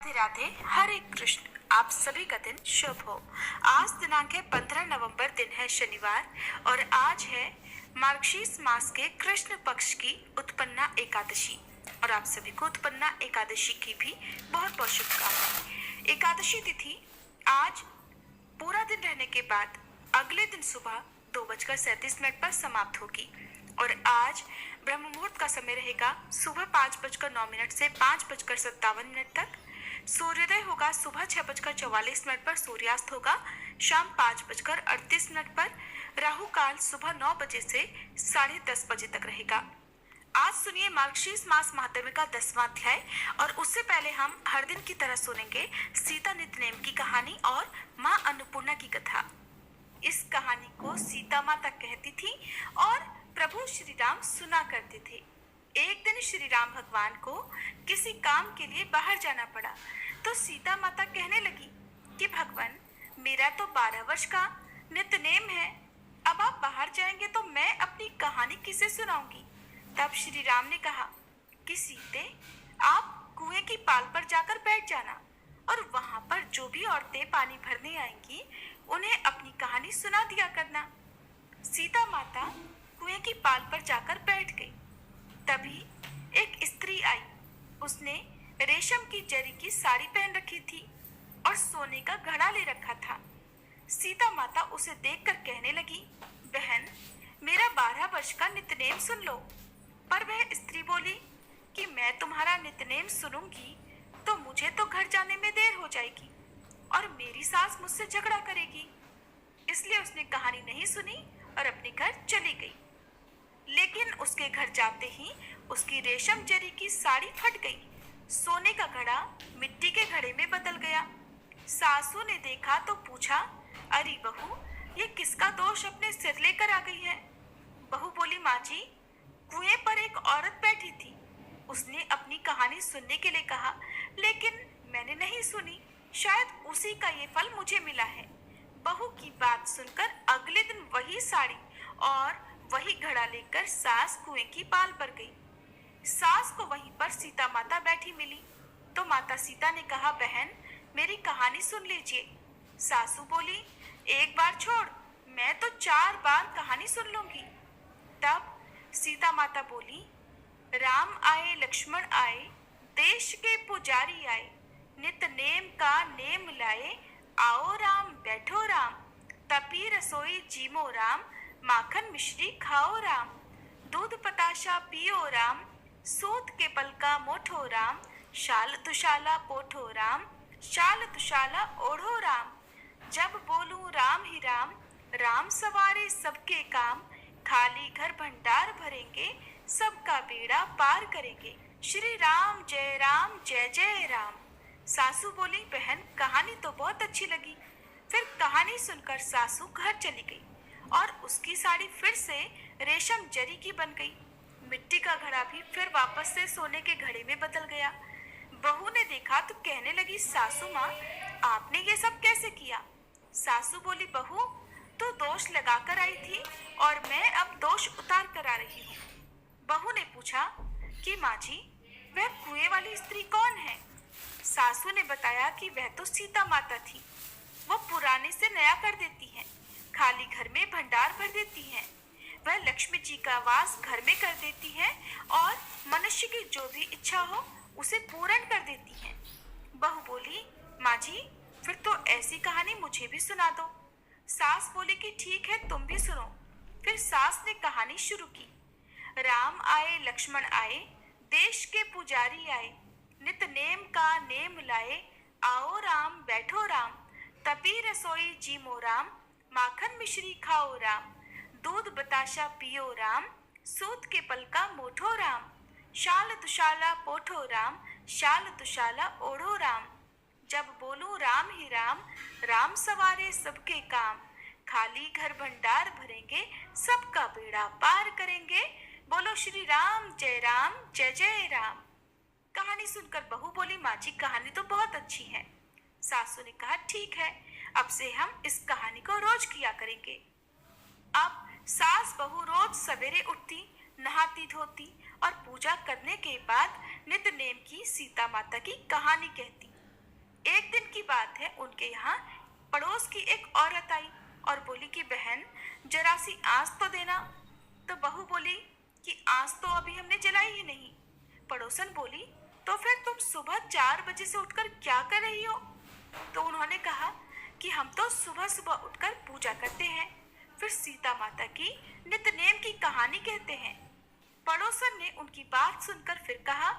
राधे राधे, हरे कृष्ण। आप सभी का दिन शुभ हो। आज दिनांक है 15 नवंबर, दिन है शनिवार और आज है मार्गशीर्ष मास के कृष्ण पक्ष की उत्पन्ना एकादशी और आप सभी को उत्पन्ना एकादशी की भी बहुत बहुत शुभकामनाएं। एकादशी तिथि आज पूरा दिन रहने के बाद अगले दिन सुबह 2:37 पर समाप्त होगी और आज ब्रह्म मुहूर्त का समय रहेगा सुबह 5:09 से 5:57 तक। सूर्योदय होगा सुबह 6:44 पर, सूर्यास्त होगा शाम 5:38 पर। राहु काल सुबह 9 बजे से 10:30 बजे तक रहेगा। आज सुनिए मार्गशीर्ष मास महात्म्य का 10वां अध्याय और उससे पहले हम हर दिन की तरह सुनेंगे सीता नित्यनेम की कहानी और माँ अन्नपूर्णा की कथा। इस कहानी को सीता माता कहती थी और प्रभु श्री राम सुना करते थे। एक दिन श्री राम भगवान को किसी काम के लिए बाहर जाना पड़ा तो सीता माता कहने लगी कि भगवान, मेरा तो 12 वर्ष का नित्यनेम है, अब आप बाहर जाएंगे तो मैं अपनी कहानी किसे सुनाऊंगी। तब श्री राम ने कहा कि सीते, आप कुएं की पाल पर जाकर बैठ जाना और वहां पर जो भी औरतें पानी भरने आएंगी उन्हें अपनी कहानी सुना दिया करना। सीता माता कुएं की पाल पर जाकर बैठ गई। तभी एक स्त्री आई। उसने रेशम की जरी की साड़ी पहन रखी थी और सोने का घड़ा ले रखा था। सीता माता उसे देखकर कहने लगी, बहन, मेरा 12 वर्ष का नित्यनेम सुन लो। पर वह स्त्री बोली कि मैं तुम्हारा नित्यनेम सुनूंगी तो मुझे तो घर जाने में देर हो जाएगी और मेरी सास मुझसे झगड़ा करेगी। इसलिए उसने कहानी नहीं सुनी और अपने घर चली गई। लेकिन उसके घर जाते ही उसकी रेशम जरी की साड़ी फट गई। सोने का घड़ा मिट्टी के घड़े में बदल गया। सासू ने देखा तो पूछा, अरे बहू, ये किसका दोष अपने सिर लेकर आ गई है। बहू बोली, माँ जी, कुएं पर एक औरत बैठी थी। उसने अपनी कहानी सुनने के लिए कहा, लेकिन मैंने नहीं सुनी। शायद उसी का ये फल मुझे मिला है। बहू की बात सुनकर अगले दिन वही साड़ी और वही घड़ा लेकर सास कुएं की पाल पर गई। सास को वहीं पर सीता माता बैठी मिली तो माता सीता ने कहा, बहन, मेरी कहानी सुन लीजिए। सासू बोली, एक बार छोड़, मैं तो 4 बार कहानी सुन लूंगी। तब सीता माता बोली, राम आए लक्ष्मण आए, देश के पुजारी आए, नित नेम का नेम लाए, आओ राम बैठो राम, तपी रसोई जीमो राम, माखन मिश्री खाओ राम, दूध पताशा पियो राम, सूत के पल का मोठो राम, शाल दुशाला पोठो राम, शाल दुशाला ओढ़ो राम, जब बोलूं राम ही राम, राम सवारे सबके काम, खाली घर भंडार भरेंगे, सबका बेड़ा पार करेंगे, श्री राम जय जय राम। सासू बोली, बहन, कहानी तो बहुत अच्छी लगी। फिर कहानी सुनकर सासू घर चली गई और उसकी साड़ी फिर से रेशम जरी की बन गई। मिट्टी का घड़ा भी फिर वापस से सोने के घड़े में बदल गया। बहू ने देखा तो कहने लगी, सासू माँ, आपने ये सब कैसे किया। सासू बोली, बहू, तो दोष लगाकर आई थी और मैं अब दोष उतार कर आ रही हूँ। बहू ने पूछा कि माँ जी, वह कुएं वाली स्त्री कौन है। सासू ने बताया कि वह तो सीता माता थी। वो पुराने से नया कर देती है, खाली घर में भंडार भर देती है। वह लक्ष्मी जी का वास घर में कर देती है और मनुष्य की जो भी इच्छा हो उसे पूर्ण कर देती है। बहू बोली, माँ जी, फिर तो ऐसी कहानी मुझे भी सुना दो। सास बोली कि ठीक है, तुम भी सुनो। फिर सास ने कहानी शुरू की। राम आए लक्ष्मण आए, देश के पुजारी आए, नित नेम का नेम लाए, आओ राम बैठो राम, तपी रसोई जीमो राम, माखन मिश्री खाओ राम, दूध बताशा पियो राम, सूत के पल का मोठो राम, शाल दुशाला पोठो राम, शाल दुशाला ओढ़ो राम, जब बोलूं राम ही राम, राम सवारे सबके काम, खाली घर भंडार भरेंगे, सबका बेड़ा पार करेंगे, बोलो श्री राम जय जय राम। कहानी सुनकर बहू बोली, माँ जी, कहानी तो बहुत अच्छी है। सासू ने कहा, ठीक है, अब से हम इस कहानी को रोज किया करेंगे। अब सास बहू रोज सवेरे उठती, नहाती धोती और पूजा करने के बाद नित्य नेम की सीता माता की कहानी कहती। एक दिन की बात है, उनके यहाँ पड़ोस की एक औरत आई और बोली कि बहन जरा सी आंच तो देना। तो बहू बोली कि आंच तो अभी हमने जलाई ही नहीं। पड़ोसन बोली तो फिर तुम सुबह 4 बजे से उठकर क्या कर रही हो? तो उन्होंने कहा कि हम तो सुबह सुबह उठकर पूजा करते हैं, फिर सीता माता की नित्यनेम की कहानी कहते हैं। पड़ोसन ने उनकी बात सुनकर फिर कहा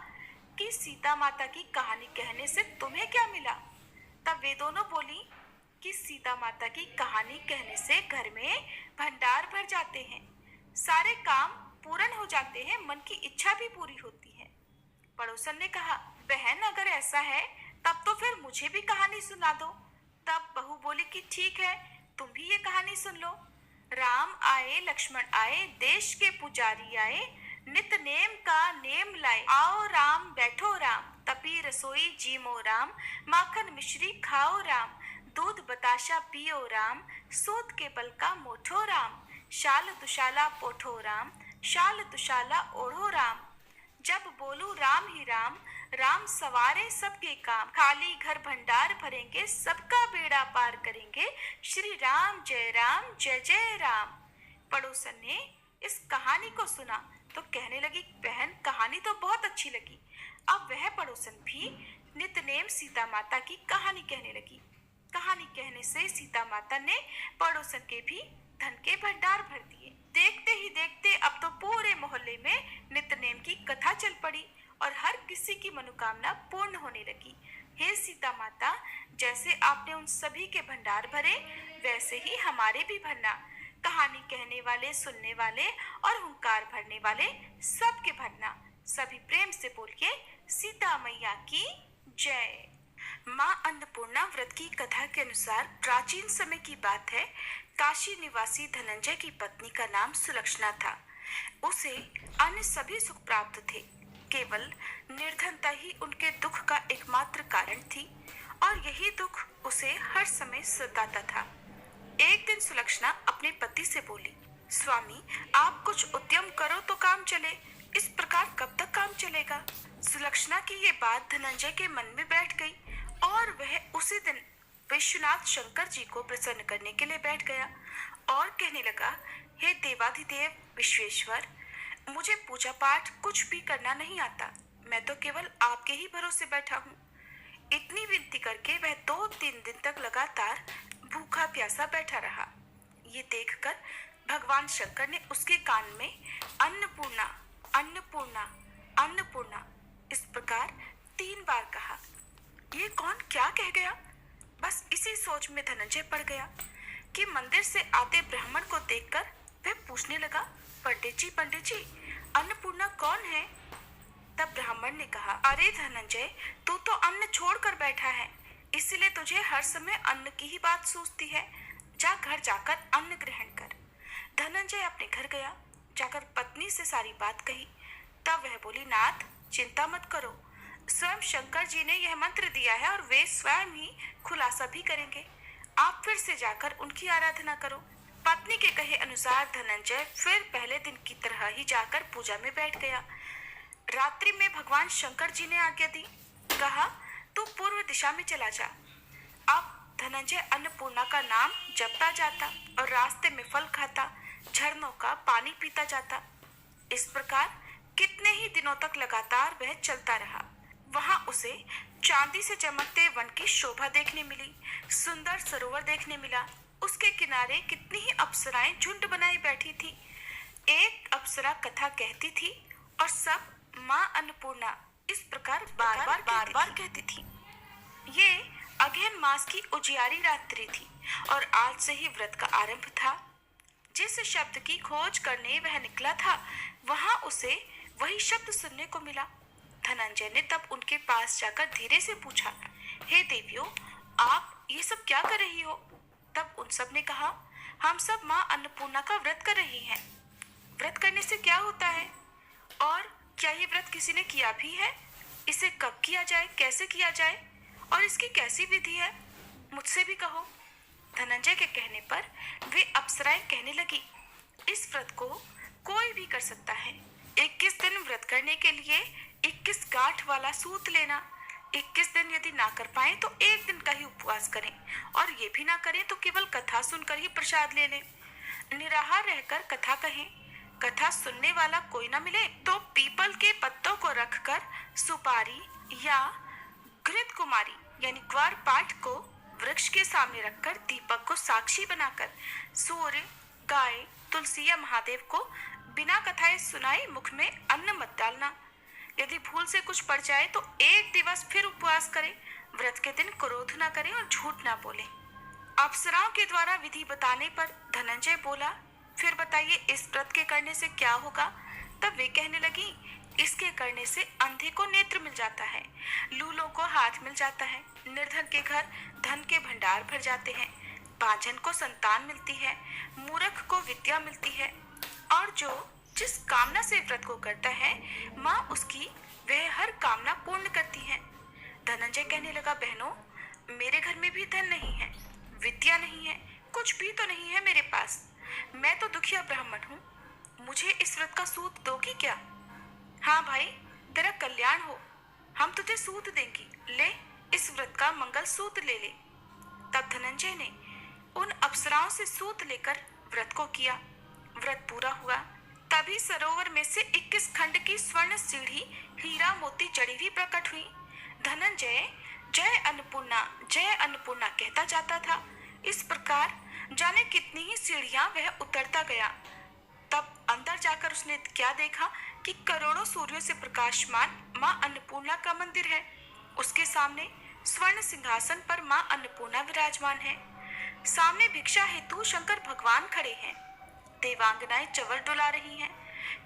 कि सीता माता की कहानी कहने से तुम्हें क्या मिला? तब वे दोनों बोली कि सीता माता की कहानी कहने से घर में भंडार भर जाते हैं, सारे काम पूर्ण हो जाते हैं, मन की इच्छा भी पूरी होती है। पड़ोसन ने कहा बहन अगर ऐसा है तब तो फिर मुझे भी कहानी सुना दो। तब बहू बोली कि ठीक है, तुम भी ये कहानी सुन लो। राम आए लक्ष्मण आए, देश के पुजारी आए, नित नेम का नेम लाए, आओ राम बैठो राम, तपी रसोई जीमो राम, माखन मिश्री खाओ राम, दूध बताशा पियो राम, सूत के बल का मोठो राम, शाल दुशाला पोठो राम, शाल दुशाला ओढ़ो राम। जब बोलू राम ही राम, राम सवारे सबके काम, खाली घर भंडार भरेंगे, सबका बेड़ा पार करेंगे, श्री राम जय जय राम। पड़ोसन ने इस कहानी को सुना तो कहने लगी बहन कहानी तो बहुत अच्छी लगी। अब वह पड़ोसन भी नित्यनेम सीता माता की कहानी कहने लगी। कहानी कहने से सीता माता ने पड़ोसन के भी धन के भंडार भर दिए। देखते ही देखते अब तो पूरे मोहल्ले में नित्यनेम की कथा चल पड़ी और हर किसी की मनोकामना पूर्ण होने लगी। हे सीता माता, जैसे आपने उन सभी के भंडार भरे वैसे ही हमारे भी भरना। कहानी कहने वाले, सुनने वाले और हुंकार भरने वाले सबके भरना। सभी प्रेम से बोलिए सीता मैया की जय। माँ अन्नपूर्णा व्रत की कथा के अनुसार प्राचीन समय की बात है। काशी निवासी धनंजय की पत्नी का नाम सुलक्षणा था। उसे अन्य सभी सुख प्राप्त थे, केवल निर्धनता ही उनके दुख का एकमात्र कारण थी और यही दुख उसे हर समय सताता था। एक दिन सुलक्षणा अपने पति से बोली, स्वामी आप कुछ उद्यम करो तो काम चले, इस प्रकार कब तक काम चलेगा? सुलक्षणा की ये बात धनंजय के मन में बैठ गई और वह उसी दिन विश्वनाथ शंकर जी को प्रसन्न करने के लिए बैठ गया और कहने लगा, हे देवाधिदेव विश्वेश्वर, मुझे पूजा पाठ कुछ भी करना नहीं आता, मैं तो केवल आपके ही भरोसे बैठा हूँ। इतनी विनती करके वह 2-3 दिन तक लगातार भूखा प्यासा बैठा रहा। ये देखकर भगवान शंकर ने उसके कान में अन्नपूर्णा अन्नपूर्णा अन्नपूर्णा इस प्रकार 3 बार कहा। ये कौन क्या कह गया? बस इसी सोच में धनंजय पड़ गया कि मंदिर से आते ब्राह्मण को देखकर वह पूछने लगा, पंडित जी अन्नपूर्णा कौन है? तब ब्राह्मण ने कहा, अरे धनंजय, तू तो अन्न छोड़कर बैठा है, इसलिए तुझे हर समय अन्न की ही बात सूझती है। जा घर जाकर अन्न ग्रहण कर। धनंजय अपने घर गया, जाकर पत्नी से सारी बात कही। तब वह बोली, नाथ चिंता मत करो, स्वयं शंकर जी ने यह मंत्र दिया है और वे स्वयं ही खुलासा भी करेंगे। आप फिर से जाकर उनकी आराधना करो। पत्नी के कहे अनुसार धनंजय फिर पहले दिन की तरह ही जाकर पूजा में बैठ गया। रात्रि में भगवान शंकर जी ने आज्ञा दी, कहा तू पूर्व दिशा में चला जा। अब धनंजय अन्नपूर्णा का नाम जपता जाता और रास्ते में फल खाता, झरनों का पानी पीता जाता। इस प्रकार कितने ही दिनों तक लगातार वह चलता रहा। वहां उसे चांदी से चमकते वन की शोभा देखने मिली, सुंदर सरोवर देखने मिला। उसके किनारे कितनी ही अप्सराएं झुंड बनाई बैठी थी। एक अप्सरा कथा कहती थी और सब माँ अन्नपूर्णा इस प्रकार बार बार कहती थी। ये अगहन मास की उजियारी रात्रि थी और आज से ही व्रत का आरंभ था। जिस शब्द की खोज करने वह निकला था, वहां उसे वही शब्द सुनने को मिला। धनंजय ने तब उनके पास जाकर धीरे से पूछा, हे देवियों, आप ये सब क्या कर रही हो? तब उन सब ने कहा, हम सब माँ अन्नपूर्णा का व्रत कर रही हैं। व्रत करने से क्या होता है और क्या ये व्रत किसी ने किया भी है? इसे कब किया जाए, कैसे किया जाए और इसकी कैसी विधि है? मुझसे भी कहो। धनंजय के कहने पर वे अप्सराएं कहने लगी, इस व्रत को कोई भी कर सकता है। 21 दिन व्रत करने के लिए 21 गांठ वाला सूत लेना, 21 दिन यदि ना कर पाए तो एक दिन का ही उपवास करें, और ये भी ना करें तो केवल कथा सुनकर ही प्रसाद ले लें। निराहार रहकर कथा कहें। कथा सुनने वाला कोई ना मिले तो पीपल के पत्तों को रखकर सुपारी या घृत कुमारी यानी ग्वार पाठ को वृक्ष के सामने रखकर दीपक को साक्षी बनाकर सूर्य, गाय, तुलसी या महादेव को बिना कथाएं सुनाए मुख में अन्न मत डालना। यदि भूल से कुछ पड़ जाए तो एक दिवस फिर उपवास करें। व्रत के दिन क्रोध ना करें और झूठ ना बोलें। अप्सराओं के द्वारा विधि बताने पर धनंजय बोला, फिर बताइए इस व्रत के करने से क्या होगा? तब वे कहने लगी, इसके करने से अंधे को नेत्र मिल जाता है, लूलों को हाथ मिल जाता है, निर्धन के घर धन के भंडार भर जाते हैं, बांझन को संतान मिलती है, मूर्ख को विद्या मिलती है, और जो जिस कामना से व्रत को करता है माँ उसकी वह हर कामना पूर्ण करती है। धनंजय कहने लगा, बहनों, मेरे घर में भी धन नहीं है, विद्या नहीं है, कुछ भी तो नहीं है मेरे पास। मैं तो दुखिया ब्राह्मण हूँ, मुझे इस व्रत का सूत दोगी क्या? हाँ भाई, तेरा कल्याण हो, हम तुझे सूत देंगी, ले इस व्रत का मंगल सूत ले ले। तब धनंजय ने उन अप्सराओं से सूत लेकर व्रत को किया। व्रत पूरा हुआ। तभी सरोवर में से 21 खंड की स्वर्ण सीढ़ी हीरा मोती जड़ी हुई प्रकट हुई। धनंजय जय अन्नपूर्णा कहता जाता था। इस प्रकार जाने कितनी ही सीढ़ियां वह उतरता गया। तब अंदर जाकर उसने क्या देखा कि करोड़ों सूर्यों से प्रकाशमान मां अन्नपूर्णा का मंदिर है। उसके सामने स्वर्ण सिंहासन पर मां अन्नपूर्णा विराजमान है। सामने भिक्षा हेतु शंकर भगवान खड़े हैं। देवांगनाएं चवर डुला रही हैं।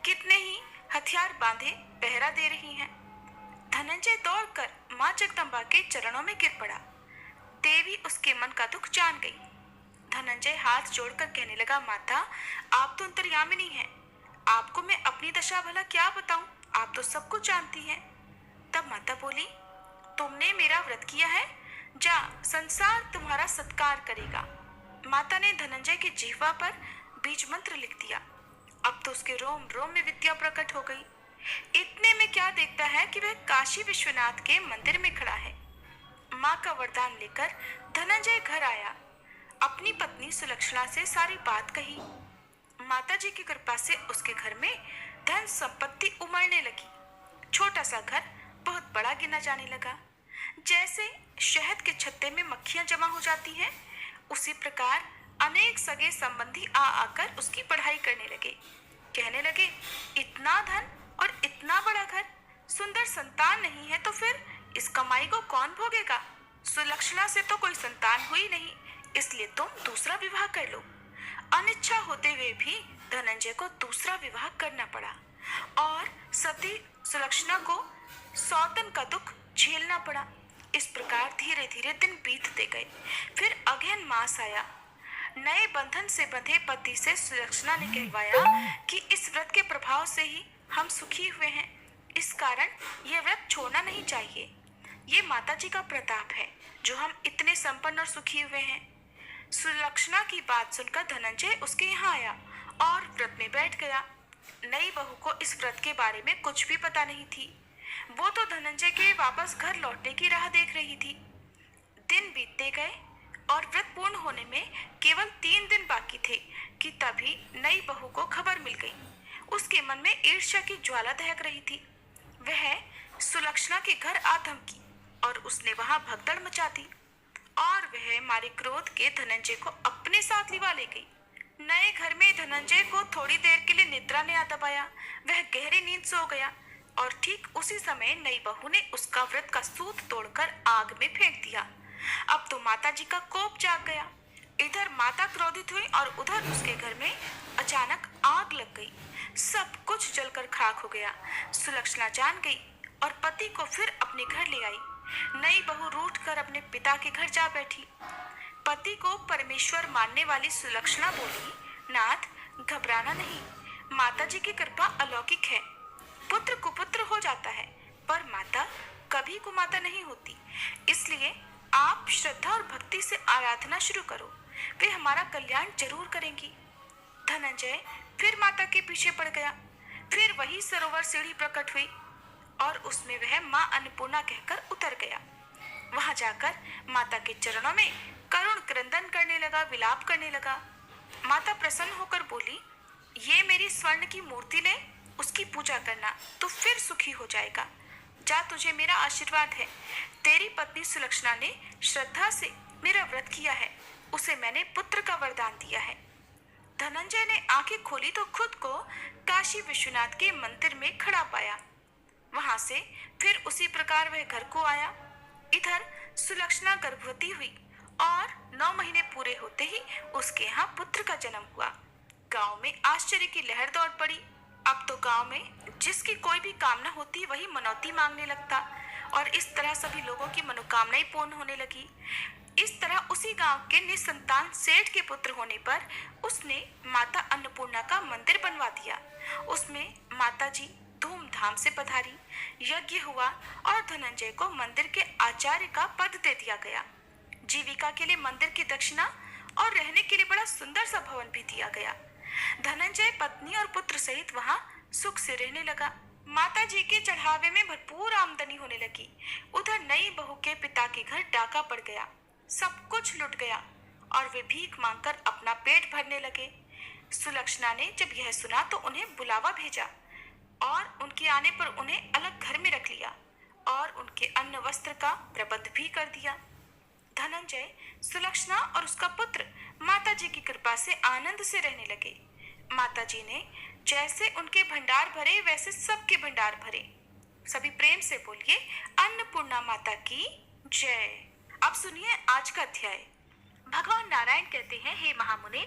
कितने ही हथियार बांधे पहरा दे रही हैं। धनंजय दौड़कर मां जगदम्बा के चरणों में गिर पड़ा। देवी उसके मन का दुख जान गई। धनंजय हाथ जोड़कर कहने लगा, माता, आप तो अंतर्यामिनी हैं, आपको मैं अपनी दशा भला क्या बताऊं, आप तो सब कुछ जानती हैं। तब माता बोली, तुमने मेरा व्रत किया है, जा, संसार तुम्हारा सत्कार करेगा। माता ने धनंजय की जिह्वा पर बीज मंत्र लिख दिया। अब तो उसके रोम रोम में विद्या प्रकट हो गई। इतने में क्या देखता है कि वह काशी विश्वनाथ के मंदिर में खड़ा है। माँ का वरदान लेकर धनंजय घर आया। अपनी पत्नी सुलक्षणा से सारी बात कही। माता जी की कृपा से उसके घर में धन संपत्ति उमड़ने लगी। छोटा सा घर बहुत बड़ा गिना जाने लगा। जैसे शहद के छत्ते में मक्खियां जमा हो जाती हैं, उसी प्रकार अनेक सगे संबंधी आ आकर उसकी पढ़ाई करने लगे। कहने लगे, इतना धन और इतना बड़ा घर, सुंदर संतान नहीं है तो फिर इस कमाई को कौन भोगेगा? सुलक्षणा से तो कोई संतान हुई नहीं, इसलिए तुम दूसरा विवाह कर लो। अनिच्छा होते हुए भी धनंजय को दूसरा विवाह करना पड़ा और सती सुलक्षणा को सौतन का दुख झेलना पड़ा। इस प्रकार धीरे धीरे दिन बीतते गए। फिर अगहन मास आया। नए बंधन से बंधे पति से सुलक्षणा ने कहवाया कि इस व्रत के प्रभाव से ही हम सुखी हुए हैं, इस कारण यह व्रत छोड़ना नहीं चाहिए। ये माता जी का प्रताप है जो हम इतने संपन्न और सुखी हुए हैं। सुलक्षणा की बात सुनकर धनंजय उसके यहाँ आया और व्रत में बैठ गया। नई बहू को इस व्रत के बारे में कुछ भी पता नहीं थी। वो तो धनंजय के वापस घर लौटने की राह देख रही थी। दिन बीतते गए और व्रत पूर्ण होने में केवल 3 दिन बाकी थे कि तभी नई बहू को खबर मिल गई। उसके मन में ईर्ष्या की ज्वाला दहक रही थी। वह सुलक्षणा के घर आ धमकी और उसने वहां भगदड़ मचा दी और वह मारे क्रोध के धनंजय को अपने साथ लिवा ले गई। नए घर में धनंजय को थोड़ी देर के लिए निद्रा ने आ दबाया। वह गहरी नींद सो गया और ठीक उसी समय नई बहू ने उसका व्रत का सूत तोड़कर आग में फेंक दिया। अब तो माता जी का कोप जाग गया। इधर माता क्रोधित हुई और उधर उसके घर में अचानक आग लग गई। सब कुछ जलकर खाक हो गया। सुलक्षणा जान गई और पति को फिर अपने घर ले आई। नई बहू रूठ कर अपने पिता के घर जा बैठी। पति को परमेश्वर मानने वाली सुलक्षणा बोली, नाथ, घबराना नहीं, माता जी की कृपा अलौकिक है। पुत्र कुपुत्र हो जाता है पर माता कभी कुमाता नहीं होती। इसलिए आप श्रद्धा और भक्ति से आराधना शुरू करो, वे हमारा कल्याण जरूर करेंगी। धनंजय फिर माता के पीछे पड़ गया। फिर वही सरोवर सीढ़ी प्रकट हुई और उसमें वह माँ अन्नपूर्णा कहकर उतर गया। वहां जाकर माता के चरणों में करुण क्रंदन करने लगा, विलाप करने लगा। माता प्रसन्न होकर बोली, ये मेरी स्वर्ण की मूर्ति ले, उसकी पूजा करना तो फिर सुखी हो जाएगा। जा, तुझे मेरा आशीर्वाद है। तेरी पत्नी सुलक्षणा ने श्रद्धा से मेरा व्रत किया है, उसे मैंने पुत्र का वरदान दिया है। धनंजय ने आंखें खोली तो खुद को काशी विश्वनाथ के मंदिर में खड़ा पाया। वहां से फिर उसी प्रकार वह घर को आया। इधर सुलक्षणा गर्भवती हुई और 9 महीने पूरे होते ही उसके यहाँ पुत्र का जन्म हुआ। गांव में आश्चर्य की लहर दौड़ पड़ी। अब तो गांव में जिसकी कोई भी कामना होती वही मनौती मांगने लगता और इस तरह सभी लोगों की मनोकामनाएं पूर्ण होने लगी। इस तरह उसी गांव के निसंतान सेठ के पुत्र होने पर उसने माता अन्नपूर्णा का मंदिर बनवा दिया। उसमें माता जी धूमधाम से पधारी, यज्ञ हुआ और धनंजय को मंदिर के आचार्य का पद दे दिया गया। जीविका के लिए मंदिर की दक्षिणा और रहने के लिए बड़ा सुंदर सा भवन भी दिया गया। धनंजय पत्नी और पुत्र सहित वहां सुख से रहने लगा। माता जी के चढ़ावे में भरपूर आमदनी होने लगी। उधर नई बहू के पिता के घर डाका पड़ गया, सब कुछ लुट गया और वे भीख मांगकर अपना पेट भरने लगे। सुलक्षणा ने जब यह सुना तो उन्हें बुलावा भेजा और उनके आने पर उन्हें अलग घर में रख लिया और उनके अन्न वस्त्र का प्रबंध भी कर दिया। धनंजय, सुलक्षणा और उसका पुत्र माता जी की कृपा से आनंद से रहने लगे। माता जी ने जैसे उनके भंडार भरे वैसे सबके भंडार भरे। सभी प्रेम से बोलिए, अन्नपूर्णा माता की जय। अब सुनिए आज का अध्याय। भगवान नारायण कहते हैं, हे महामुने,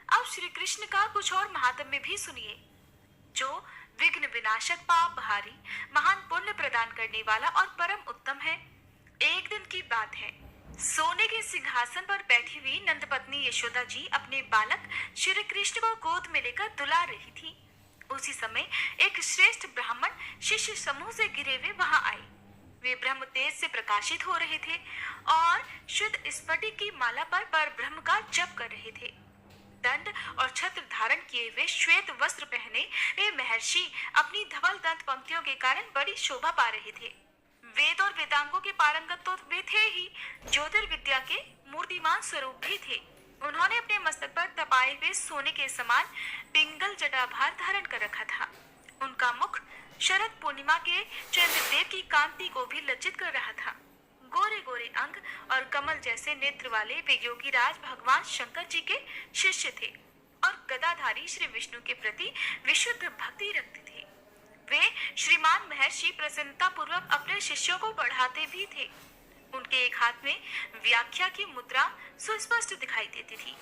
अब श्री कृष्ण का कुछ और महात्म्य भी सुनिए, जो विघ्न विनाशक, पाप हारी, महान पुण्य प्रदान करने वाला और परम उत्तम है। एक दिन की बात है, सोने के सिंहासन पर बैठी हुई नंद पत्नी यशोदा जी अपने बालक श्री कृष्ण को गोद में लेकर दुला रही थी। उसी समय एक श्रेष्ठ ब्राह्मण शिष्य समूह से घिरे हुए वहां आए। वे ब्रह्म तेज से प्रकाशित हो रहे थे और शुद्ध स्फटिक की माला पर ब्रह्म का जप कर रहे थे। दंड और छत्र धारण किए हुए श्वेत वस्त्र पहने वे महर्षि अपनी धवल दंत पंक्तियों के कारण बड़ी शोभा पा रहे थे। वेद और वेदांगों के पारंगत तो वे थे ही, ज्योतिर्विद्या के मूर्तिमान स्वरूप भी थे। उन्होंने अपने मस्तक पर तपाए हुए सोने के समान पिंगल जटाभार धारण कर रखा था। उनका मुख शरद पूर्णिमा के चंद्रदेव की कांति को भी लज्जित कर रहा था। गोरे गोरे अंग और कमल जैसे नेत्र वाले वे योगीराज भगवान शंकर जी के शिष्य थे और गदाधारी श्री विष्णु के प्रति विशुद्ध भक्ति रखते थे। वे श्रीमान महर्षि प्रसन्नता पूर्वक अपने शिष्यों को पढ़ाते भी थे। उनके एक हाथ में व्याख्या की मुद्रा सुस्पष्ट दिखाई देती थी।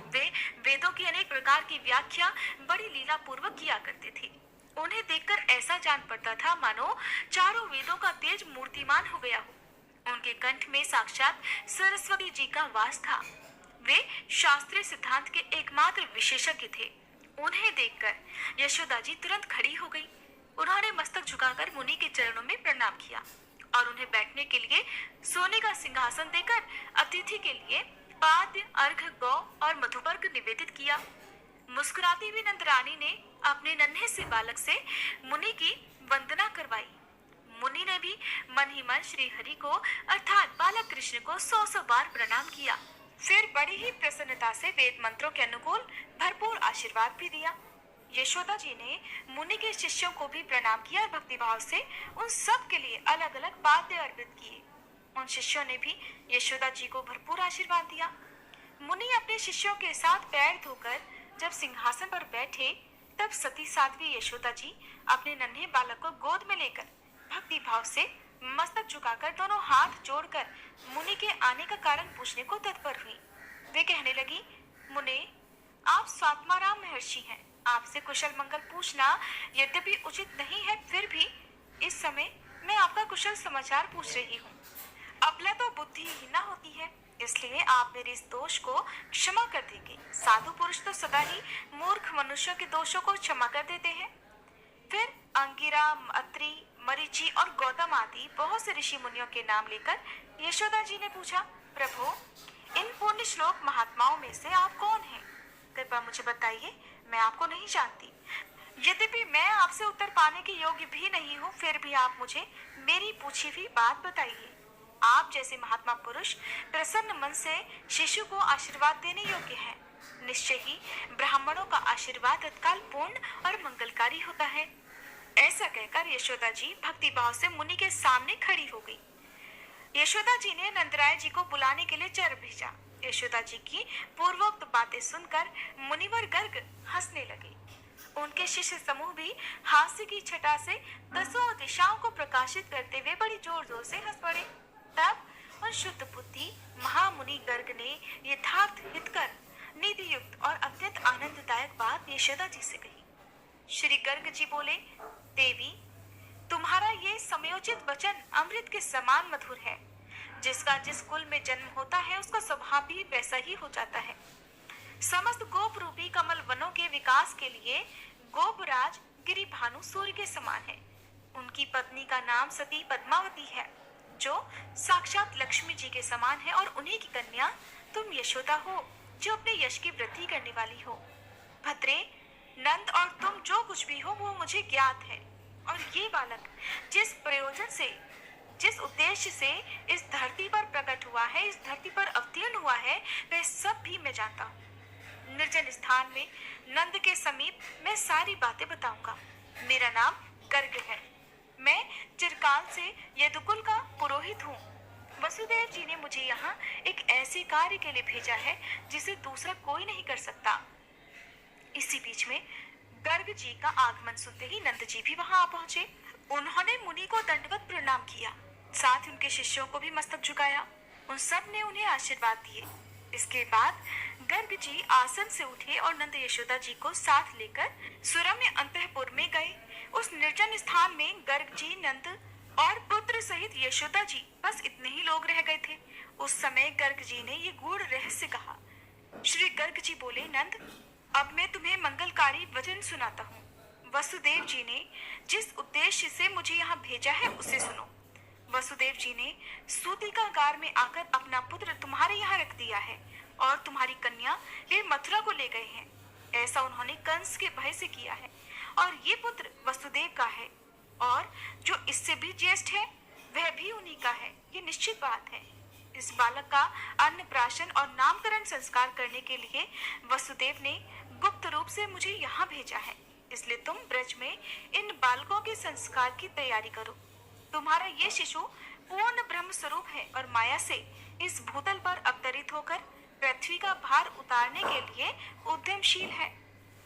वे वेदों की अनेक प्रकार की व्याख्या बड़ी लीला पूर्वक किया करते थे। उन्हें देखकर ऐसा जान पड़ता था मानो चारों वेदों का तेज मूर्तिमान हो गया हो। उनके कंठ में साक्षात सरस्वती जी का वास था। वे शास्त्रीय सिद्धांत के एकमात्र विशेषज्ञ थे। उन्हें देखकर यशोदा जी तुरंत खड़ी हो गई। उन्होंने मस्तक झुकाकर मुनि के चरणों में प्रणाम किया और उन्हें बैठने के लिए सोने का सिंहासन देकर अतिथि के लिए पाद्य, अर्घ्य, गौ और मधुपर्क निवेदित किया। मुस्कुराती हुई नंदरानी ने अपने नन्हे से बालक से मुनि की वंदना करवाई। मुनि ने भी मन ही मन श्री हरि को अर्थात बालक कृष्ण को 100 बार प्रणाम किया। फिर बड़ी ही प्रसन्नता से वेद मंत्रों के अनुकूल भरपूर आशीर्वाद भी दिया। यशोदा जी ने मुनि के शिष्यों को भी प्रणाम किया और भक्तिभाव से उन सब के लिए अलग अलग पाद्य अर्पित किए। उन शिष्यों ने भी यशोदा जी को भरपूर आशीर्वाद दिया। मुनि अपने शिष्यों के साथ पैर धोकर जब सिंहासन पर बैठे तब सती साध्वी यशोदा जी अपने नन्हे बालक को गोद में लेकर भक्ति भाव से मस्तक झुकाकर दोनों हाथ जोड़कर मुनि के आने का कारण पूछने को तत्पर हुई। वे कहने लगी, मुने, आप स्वात्माराम महर्षि हैं। आपसे कुशल मंगल पूछना यद्यपि उचित नहीं है, फिर भी इस समय मैं आपका कुशल समाचार पूछ रही हूँ। अबला तो बुद्धिहीना होती है, इसलिए आप मेरे इस दोष को क्षमा कर देंगे। साधु पुरुष तो सदा ही मूर्ख मनुष्यों के दोषों को क्षमा कर देते हैं। फिर अंगिरा, अत्रि, मरीचि और गौतम आदि बहुत से ऋषि मुनियों के नाम लेकर यशोदा जी ने पूछा, प्रभु, इन पुण्य श्लोक महात्माओं में से आप कौन हैं? कृपया मुझे बताइए, मैं आपको नहीं जानती। यद्यपि मैं आपसे उत्तर पाने के योग्य भी नहीं हूँ, फिर भी आप मुझे मेरी पूछी हुई बात बताइए। आप जैसे महात्मा पुरुष प्रसन्न मन से शिशु को आशीर्वाद देने योग्य हैं। निश्चय ही ब्राह्मणों का आशीर्वाद तत्काल पूर्ण और मंगलकारी होता है। ऐसा कहकर यशोदा जी भक्ति भाव से मुनि के सामने खड़ी हो गई। यशोदा जी ने नंदराय जी को बुलाने के लिए चर भेजा। यशोदा जी की पूर्वोक्त बातें सुनकर मुनिवर गर्ग हंसने लगे। उनके शिष्य समूह भी हास्य की छटा से दसों दिशाओं को प्रकाशित करते हुए बड़ी जोर जोर से हंस पड़े। तब उन शुद्ध बुद्धि महामुनि गर्ग ने यथार्थ हितकर निधि युक्त और अत्यंत आनंददायक बात यशोदा जी से कही। श्री गर्ग जी बोले, देवी, तुम्हारा ये समयोचित वचन अमृत के समान मधुर है। जिसका जिस कुल में जन्म होता है उसका स्वभाव भी वैसा ही हो जाता है। समस्त गोप रूपी कमल वनों के विकास के लिए गोपराज गिरि भानु सूर्य के समान है। उनकी पत्नी का नाम सती पद्मावती है, जो साक्षात लक्ष्मी जी के समान है, और उन्हीं की कन्या तुम यशोदा हो, जो अपने यश की वृद्धि करने वाली हो। भद्रे, नंद और तुम जो कुछ भी हो वो मुझे ज्ञात है, और ये बालक जिस प्रयोजन से, जिस उद्देश्य से इस धरती पर प्रकट हुआ है, इस धरती पर अवतीर्ण हुआ है, वह सब भी मैं जानता हूँ। निर्जन स्थान में नंद के समीप मैं सारी बातें बताऊंगा। मेरा नाम गर्ग है। मैं चिरकाल से यदुकुल का पुरोहित हूँ। वसुदेव जी ने मुझे यहाँ एक ऐसे कार्य के लिए भेजा है जिसे दूसरा कोई नहीं कर सकता। इसी बीच में गर्ग जी का आगमन सुनते ही नंद जी भी वहां आ पहुंचे। उन्होंने मुनि को दंडवत प्रणाम किया, साथ ही उनके शिष्यों को भी मस्तक झुकाया। उन सब ने उन्हें आशीर्वाद दिए। इसके बाद गर्ग जी आसन से उठे और नंद यशोदा जी को साथ लेकर सुरम्य अंतःपुर में गए। उस निर्जन स्थान में गर्ग जी, नंद और पुत्र सहित यशोदा जी, बस इतने ही लोग रह गए थे। उस समय गर्ग जी ने ये गूढ़ रहस्य कहा। श्री गर्ग जी बोले, नंद, अब मैं तुम्हें मंगलकारी वचन सुनाता हूँ। वसुदेव जी ने जिस उद्देश्य से मुझे यहाँ भेजा है उसे सुनो। वसुदेव जी ने सूतिका गार में आकर अपना पुत्र तुम्हारे यहाँ रख दिया है और तुम्हारी कन्या वे मथुरा को ले गए हैं। ऐसा उन्होंने कंस के भय से किया है, और ये पुत्र वसुदेव का है, और जो इससे भी ज्येष्ठ है वह भी उन्हीं का है। ये निश्चित बात है। इस बालक का अन्नप्राशन और नामकरण संस्कार करने के लिए वसुदेव ने गुप्त रूप से मुझे यहाँ भेजा है। इसलिए तुम ब्रज में इन बालकों के संस्कार की तैयारी करो। तुम्हारा ये शिशु पूर्ण ब्रह्म स्वरूप है और माया से इस भूतल पर अवतरित होकर पृथ्वी का भार उतारने के लिए उद्यमशील है।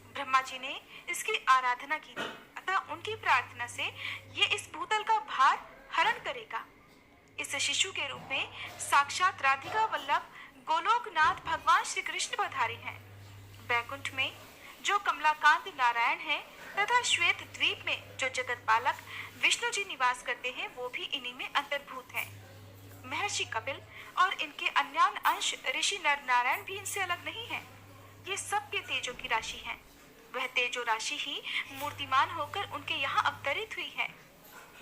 ब्रह्मा जी ने इसकी आराधना की थी, अतः उनकी प्रार्थना से ये इस भूतल का भार हरण करेगा। इस शिशु के रूप में साक्षात राधिका वल्लभ गोलोकनाथ भगवान श्री कृष्ण पधारे हैं। बैकुंठ में जो कमलाकांत नारायण है तथा श्वेत द्वीप में जो जगत पालक विष्णु जी निवास करते हैं, वो भी इन्हीं में अंतर्भूत हैं। महर्षि कपिल और इनके अन्यान अंश ऋषि नर नारायण भी इनसे अलग नहीं है। ये सब के तेजों की राशि है। वह तेजो राशि ही मूर्तिमान होकर उनके यहाँ अवतरित हुई है।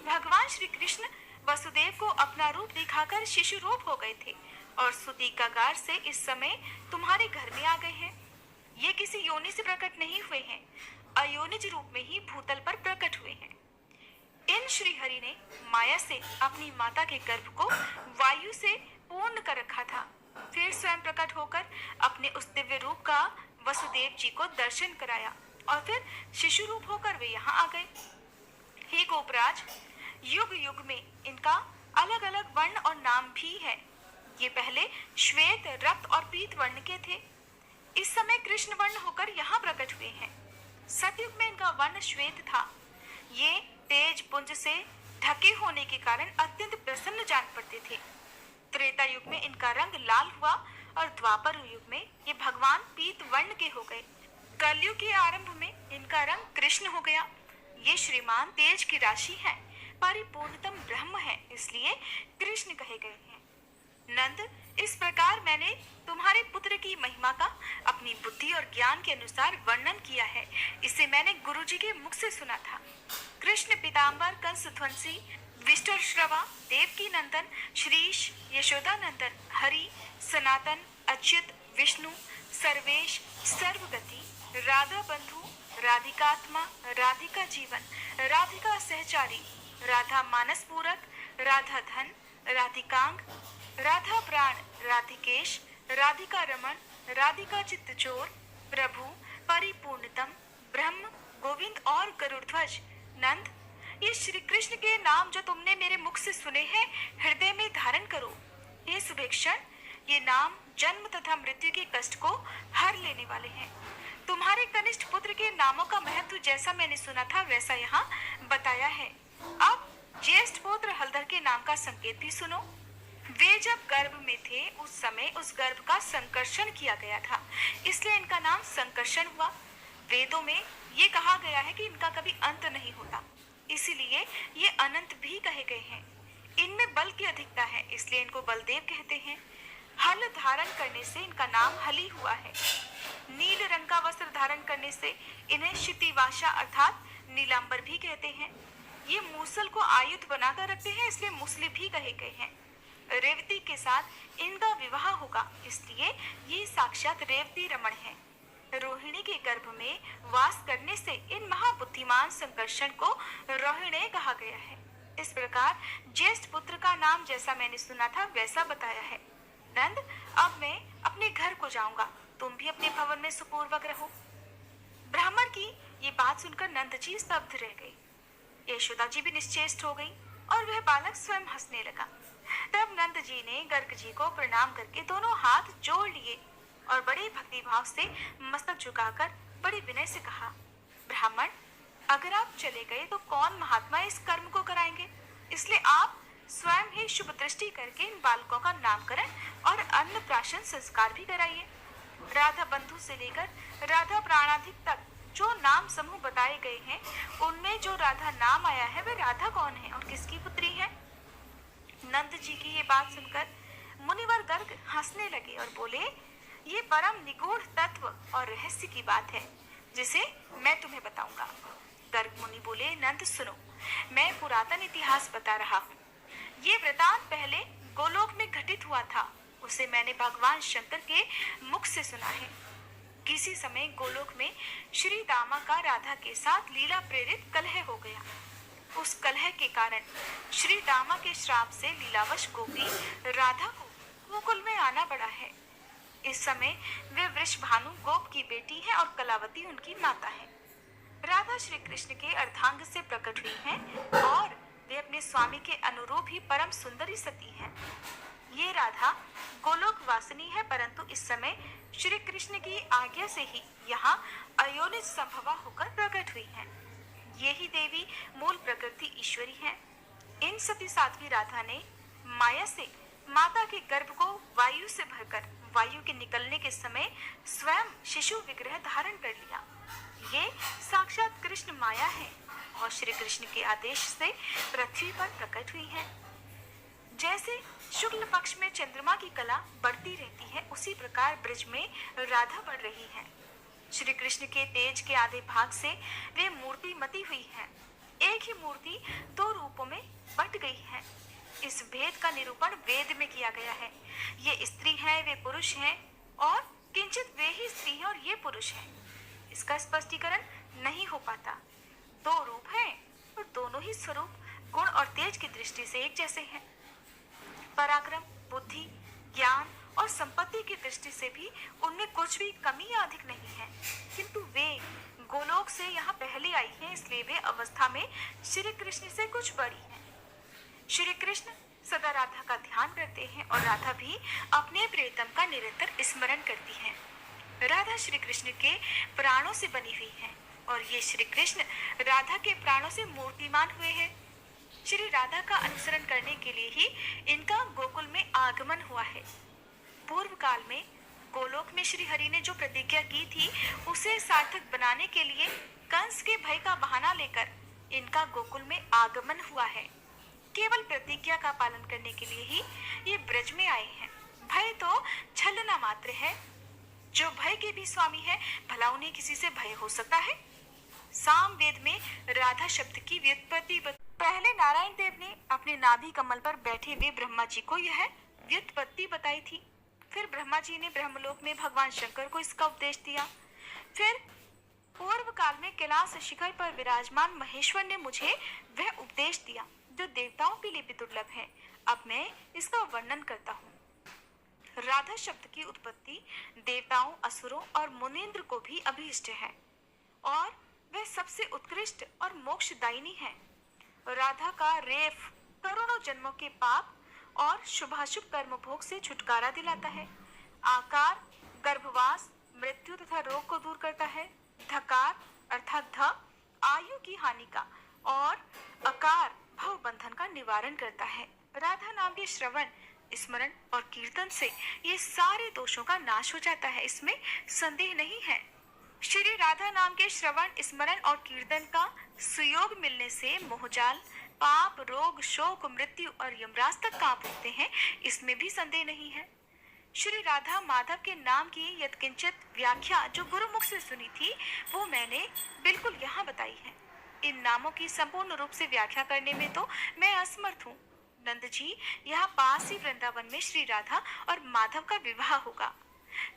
भगवान श्री कृष्ण वसुदेव को अपना रूप दिखाकर शिशु रूप हो गए थे और सूतिकागार से इस समय तुम्हारे घर में आ गए हैं। ये किसी योनि से प्रकट नहीं हुए हैं, अयोनिज रूप में ही भूतल पर प्रकट हुए हैं। इन श्री हरि ने माया से अपनी माता के गर्भ को वायु से पूर्ण कर रखा था। फिर स्वयं प्रकट होकर अपने उस दिव्य रूप का वसुदेव जी को दर्शन कराया और फिर शिशु रूप होकर वे यहाँ आ गए। हे गोपराज, युग युग में इनका अलग अलग वर्ण और नाम भी है। ये पहले श्वेत, रक्त और पीत वर्ण के थे। इस समय कृष्ण वर्ण होकर यहाँ प्रकट हुए हैं। सतयुग में इनका वर्ण श्वेत था। ये तेज पुंज से ढके होने के कारण अत्यंत प्रसन्न जान पड़ते थे। त्रेता युग में इनका रंग लाल हुआ और द्वापर युग में ये भगवान पीत वर्ण के हो गए। कलयुग के आरंभ में इनका रंग कृष्ण हो गया। ये श्रीमान तेज की राशि है, परिपूर्णतम ब्रह्म है, इसलिए कृष्ण कहे गए हैं। नंद, इस प्रकार मैंने तुम्हारे पुत्र की महिमा का अपनी बुद्धि और ज्ञान के अनुसार वर्णन किया है। इसे मैंने गुरुजी के मुख से सुना था। कृष्ण पीताम्बर, कंस ध्वंसी, विष्णु श्रवा, देवकी नंदन, श्रीश, यशोदा नंदन, हरि, सनातन, अच्युत, विष्णु, सर्वेश, सर्वगति, राधा बंधु, राधिकात्मा, राधिका जीवन, राधिका सहचारी, राधा मानस पूरक, राधा धन, राधिकांग, राधा प्राण, राधिकेश, राधिका रमण, राधिका चित्तचोर, प्रभु, परिपूर्णतम, ब्रह्म, गोविंद और गरुड़ध्वज। नंद, ये श्री कृष्ण के नाम जो तुमने मेरे मुख से सुने हैं, हृदय में धारण करो। हे सुभेक्षण, ये नाम जन्म तथा मृत्यु के कष्ट को हर लेने वाले हैं। तुम्हारे कनिष्ठ पुत्र के नामों का महत्व जैसा मैंने सुना था वैसा यहाँ बताया है। अब ज्येष्ठ पुत्र हलधर के नाम का संकेत भी सुनो। वे जब गर्भ में थे उस समय उस गर्भ का संकर्षण किया गया था, इसलिए इनका नाम संकर्षण हुआ। वेदों में ये कहा गया है कि इनका कभी अंत नहीं होता, इसीलिए ये अनंत भी कहे गए हैं। इनमें बल की अधिकता है, इसलिए इनको बलदेव कहते हैं। हल धारण करने से इनका नाम हली हुआ है। नील रंग का वस्त्र धारण करने से इन्हें क्षितिवाशा अर्थात नीलांबर भी कहते हैं। ये मूसल को आयुध बनाकर रखते हैं, इसलिए मूसली भी कहे गए हैं। रेवती के साथ इनका विवाह होगा, इसलिए ये साक्षात रेवती रमण है। रोहिणी के गर्भ में वास करने से इन महाबुद्धिमान संकर्षण को रोहिणी कहा गया है। इस प्रकार ज्येष्ठ पुत्र का नाम जैसा मैंने सुना था वैसा बताया है। नंद, अब मैं अपने घर को जाऊंगा, तुम भी अपने भवन में सुपूर्वक रहो। ब्राह्मण की ये बात सुनकर नंद जी स्तब्ध रह गए। यशोदा जी भी निश्चेष्ट हो गई और वह बालक स्वयं हंसने लगा। तब नंद जी ने गर्ग जी को प्रणाम करके दोनों हाथ जोड़ लिए और बड़े भक्ति भाव से मस्तक झुकाकर बड़े विनय से कहा, ब्राह्मण, अगर आप चले गए तो कौन महात्मा इस कर्म को कराएंगे, इसलिए आप स्वयं ही शुभ दृष्टि करके इन बालकों का नामकरण और अन्नप्राशन संस्कार भी कराइए। राधा बंधु से लेकर राधा प्राणाधिक तक जो नाम समूह बताए गए हैं, उनमें जो राधा नाम आया है वह राधा कौन है और किसकी पुत्री है? नंद जी की ये बात सुनकर मुनिवर गर्ग हंसने लगे और बोले, ये परम निगूढ़ तत्व और रहस्य की बात है जिसे मैं तुम्हें बताऊंगा। गर्ग मुनि बोले, नंद सुनो, मैं पुरातन इतिहास बता रहा हूँ। ये वृतांत पहले गोलोक में घटित हुआ था, उसे मैंने भगवान शंकर के मुख से सुना है। किसी समय गोलोक में श्री दामा का राधा के साथ लीला प्रेरित कलह हो गया। उस कलह के कारण श्री दामा के श्राप से लीलावश गोपी राधा को गोकुल में आना पड़ा है। इस समय वे वृषभानु गोप की बेटी है और कलावती उनकी माता है। राधा श्री कृष्ण के अर्धांग से प्रकट हुई हैं और वे अपने स्वामी के अनुरूप ही परम सुंदरी सती हैं। ये राधा गोलोक वासिनी है, परंतु इस समय श्री कृष्ण की आज्ञा से ही यहाँ अयोनिज संभवा होकर प्रकट हुई हैं। ये ही देवी मूल प्रकृति ईश्वरी हैं। इन सती साध्वी राधा ने माया से माता के गर्भ को वायु से भरकर वायु के निकलने के समय स्वयं शिशु विग्रह धारण कर लिया। ये साक्षात कृष्ण माया है और श्री कृष्ण के आदेश से पृथ्वी पर प्रकट हुई है। जैसे शुक्ल पक्ष में चंद्रमा की कला बढ़ती रहती है, उसी प्रकार ब्रज में राधा बढ़ रही है। श्री कृष्ण के तेज के आधे भाग से वे मूर्ति मती हुई है। एक ही मूर्ति दो रूपों में बट गई है। इस भेद का निरूपण वेद में किया गया है। ये स्त्री है, वे पुरुष हैं, और किंचित वे ही स्त्री हैं और ये पुरुष हैं। इसका स्पष्टीकरण नहीं हो पाता। दो रूप हैं और दोनों ही स्वरूप गुण और तेज की दृष्टि से एक जैसे हैं। पराक्रम, बुद्धि, ज्ञान और संपत्ति की दृष्टि से भी उनमें कुछ भी कमी या अधिक नहीं है, किंतु वे गोलोक से यहाँ पहले आई हैं, इसलिए वे अवस्था में श्री कृष्ण से कुछ बड़ी हैं। श्री कृष्ण सदा राधा का ध्यान करते हैं और राधा भी अपने प्रियतम का निरंतर स्मरण करती है। राधा श्री कृष्ण के प्राणों से बनी हुई है और ये श्री कृष्ण राधा के प्राणों से मूर्तिमान हुए हैं। श्री राधा का अनुसरण करने के लिए ही इनका गोकुल में आगमन हुआ है। पूर्व काल में गोलोक में श्री हरि ने जो प्रतिज्ञा की थी, उसे सार्थक बनाने के लिए कंस के भय का बहाना लेकर इनका गोकुल में आगमन हुआ है। केवल प्रतिज्ञा का पालन करने के लिए ही ये ब्रज में आए हैं। भय तो छलना मात्र है। जो भय के भी स्वामी है, भला उन्हें किसी से भय हो सकता है? साम वेद में राधा शब्द की व्युत्पत्ति पहले नारायण देव ने अपने नाभि कमल पर बैठे हुए ब्रह्मा जी को यह व्युत्पत्ति बताई थी। फिर ब्रह्मा जी ने ब्रह्मलोक में भगवान शंकर को इसका उपदेश दिया। फिर पूर्व काल में कैलाश शिखर पर विराजमान महेश्वर ने मुझे वह उपदेश दिया जो देवताओं के लिए भी दुर्लभ है। अब मैं इसका वर्णन करता हूँ। राधा शब्द की उत्पत्ति देवताओं, असुरों और मुनीन्द्र को भी अभीष्ट है और वह सबसे उत्कृष्ट और मोक्षदायिनी है। राधा का रेफ करोड़ों जन्मों के पाप और शुभाशुभ कर्म भोग से छुटकारा दिलाता है। आकार गर्भवास, मृत्यु तथा रोग को दूर करता है। धकार अर्थात ध आयु की हानि का और अकार भव बंधन का निवारण करता है। राधा नाम के श्रवण, स्मरण और कीर्तन से ये सारे दोषों का नाश हो जाता है, इसमें संदेह नहीं है। श्री राधा नाम के श्रवण, स्मरण और कीर्तन का सुयोग मिलने से मोहजाल, पाप, रोग, शोक, मृत्यु और यमराज तक कांप उठते हैं, इसमें भी संदेह नहीं है। श्री राधा माधव के नाम की यत्किंचित व्याख्या जो गुरुमुख से सुनी थी वो मैंने बिल्कुल यहाँ बताई है। इन नामों की संपूर्ण रूप से व्याख्या करने में तो मैं असमर्थ हूँ। नंद जी, यहाँ पास ही वृंदावन में श्री राधा और माधव का विवाह होगा।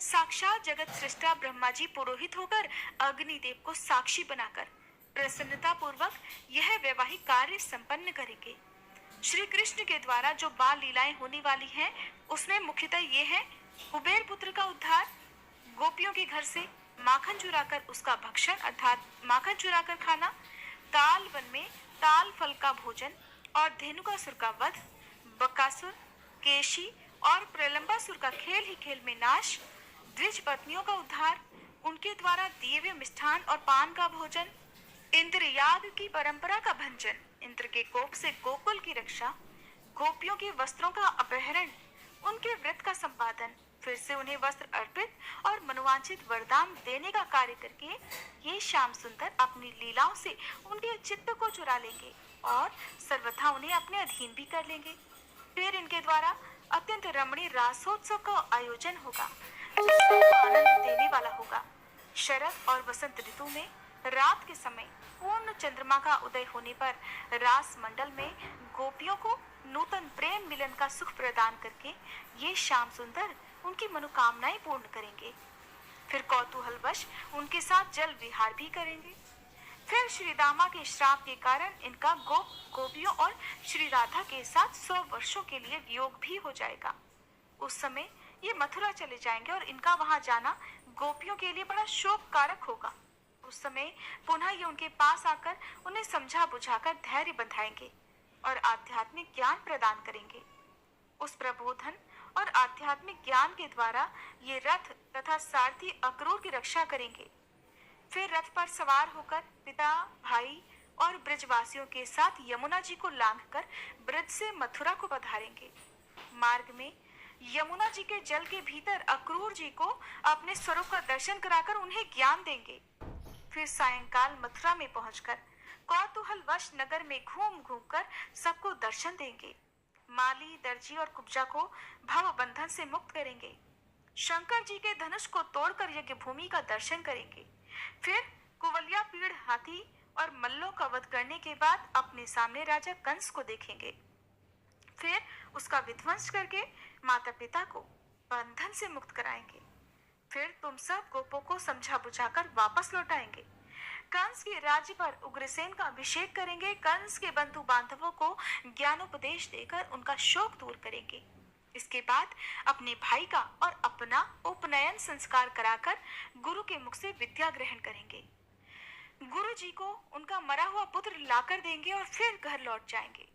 साक्षात जगत सृष्टा ब्रह्मा जी पुरोहित होकर अग्निदेव को साक्षी बनाकर प्रसन्नता पूर्वक यह वैवाहिक कार्य संपन्न करेंगे। श्री कृष्ण के द्वारा जो बाल लीलाएं होने वाली हैं, उसमें मुख्यतः ये है कुबेर पुत्र का उद्धार, गोपियों के घर से माखन चुराकर उसका भक्षण अर्थात माखन चुराकर खाना, ताल वन में ताल फल का भोजन और धेनुकासुर का वध, बकासुर, केशी और प्रलंबासुर का खेल ही खेल में नाश, द्विज पत्नियों का उद्धार, उनके द्वारा दिव्य मिष्ठान और पान का भोजन, इंद्र याग की परंपरा का भंजन, इंद्र के कोप से गोकुल की रक्षा, गोपियों के वस्त्रों का अपहरण, उनके व्रत का संपादन, फिर से उन्हें वस्त्र अर्पित और मनोवांछित वरदान देने का कार्य करके ये श्याम सुंदर अपनी लीलाओं से उनके चित्त को चुरा लेंगे और सर्वथा उन्हें अपने अधीन भी कर लेंगे। फिर इनके द्वारा अत्यंत रमणीय रासोत्सव का आयोजन होगा जो सबको आनंद देने वाला होगा। शरद और वसंत ऋतु में रात के समय पूर्ण चंद्रमा का उदय होने पर रास मंडल में गोपियों को नूतन प्रेम मिलन का सुख प्रदान करके ये श्याम सुंदर उनकी मनोकामनाएं पूर्ण करेंगे। फिर कौतूहलवश उनके साथ जल विहार भी करेंगे। फिर श्री दामा के श्राप के कारण इनका गोपियों और श्री राधा के साथ 100 वर्षों के लिए वियोग भी हो जाएगा। उस समय ये मथुरा चले जाएंगे और इनका वहां जाना गोपियों के लिए बड़ा शोक कारक होगा। उस समय पुनः ये उनके पास आकर उन्हें समझा बुझाकर धैर्य बंधाएंगे और आध्यात्मिक ज्ञान प्रदान करेंगे। उस प्रबोधन और आध्यात्मिक ज्ञान के द्वारा ये रथ तथा सारथी अक्रूर की रक्षा करेंगे। फिर रथ पर सवार होकर पिता, भाई और ब्रजवासियों के साथ यमुना जी को लांघकर ब्रज से मथुरा को पधारेंगे। मार्ग में यमुना जी के जल के भीतर अक्रूर जी को अपने स्वरूप का दर्शन कराकर उन्हें ज्ञान देंगे। फिर सायंकाल मथुरा में पहुंचकर कौतूहलवश नगर में घूम घूम कर सबको दर्शन देंगे। माली, दर्जी और कुब्जा को भव बंधन से मुक्त करेंगे। शंकर जी के धनुष को तोड़कर यज्ञ भूमि का दर्शन करेंगे। फिर कुवलिया पीड़ हाथी और मल्लों का वध करने के बाद अपने सामने राजा कंस को देखेंगे। फिर उसका विध्वंस करके माता पिता को बंधन से मुक्त कराएंगे। फिर तुम सब गोपों को समझा बुझाकर वापस लौटाएंगे। कंस के राज्य पर उग्रसेन का अभिषेक करेंगे। कंस के बंधु बांधवों को ज्ञानोपदेश देकर उनका शोक दूर करेंगे। इसके बाद अपने भाई का और अपना उपनयन संस्कार कराकर गुरु के मुख से विद्या ग्रहण करेंगे। गुरु जी को उनका मरा हुआ पुत्र लाकर देंगे और फिर घर लौट जाएंगे।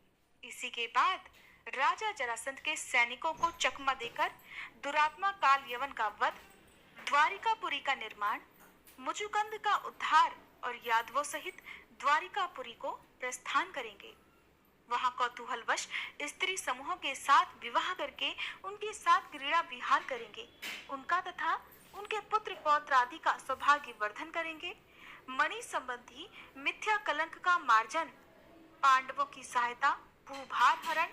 इसी के बाद राजा जरासंध के सैनिकों को चकमा देकर दुरात्मा काल यवन का वध, द्वारिकापुरी का निर्माण, मुचुकंद का उद्धार और यादवों सहित द्वारिकापुरी को प्रस्थान करेंगे। वहां कौतूहलवश स्त्री समूहों के साथ विवाह करके उनके साथ क्रीड़ा विहार करेंगे। उनका तथा उनके पुत्र पौत्र आदि का सौभाग्य वर्धन करेंगे। मणि संबंधी मिथ्या कलंक का मार्जन, पांडवों की सहायता, भूभार हरण,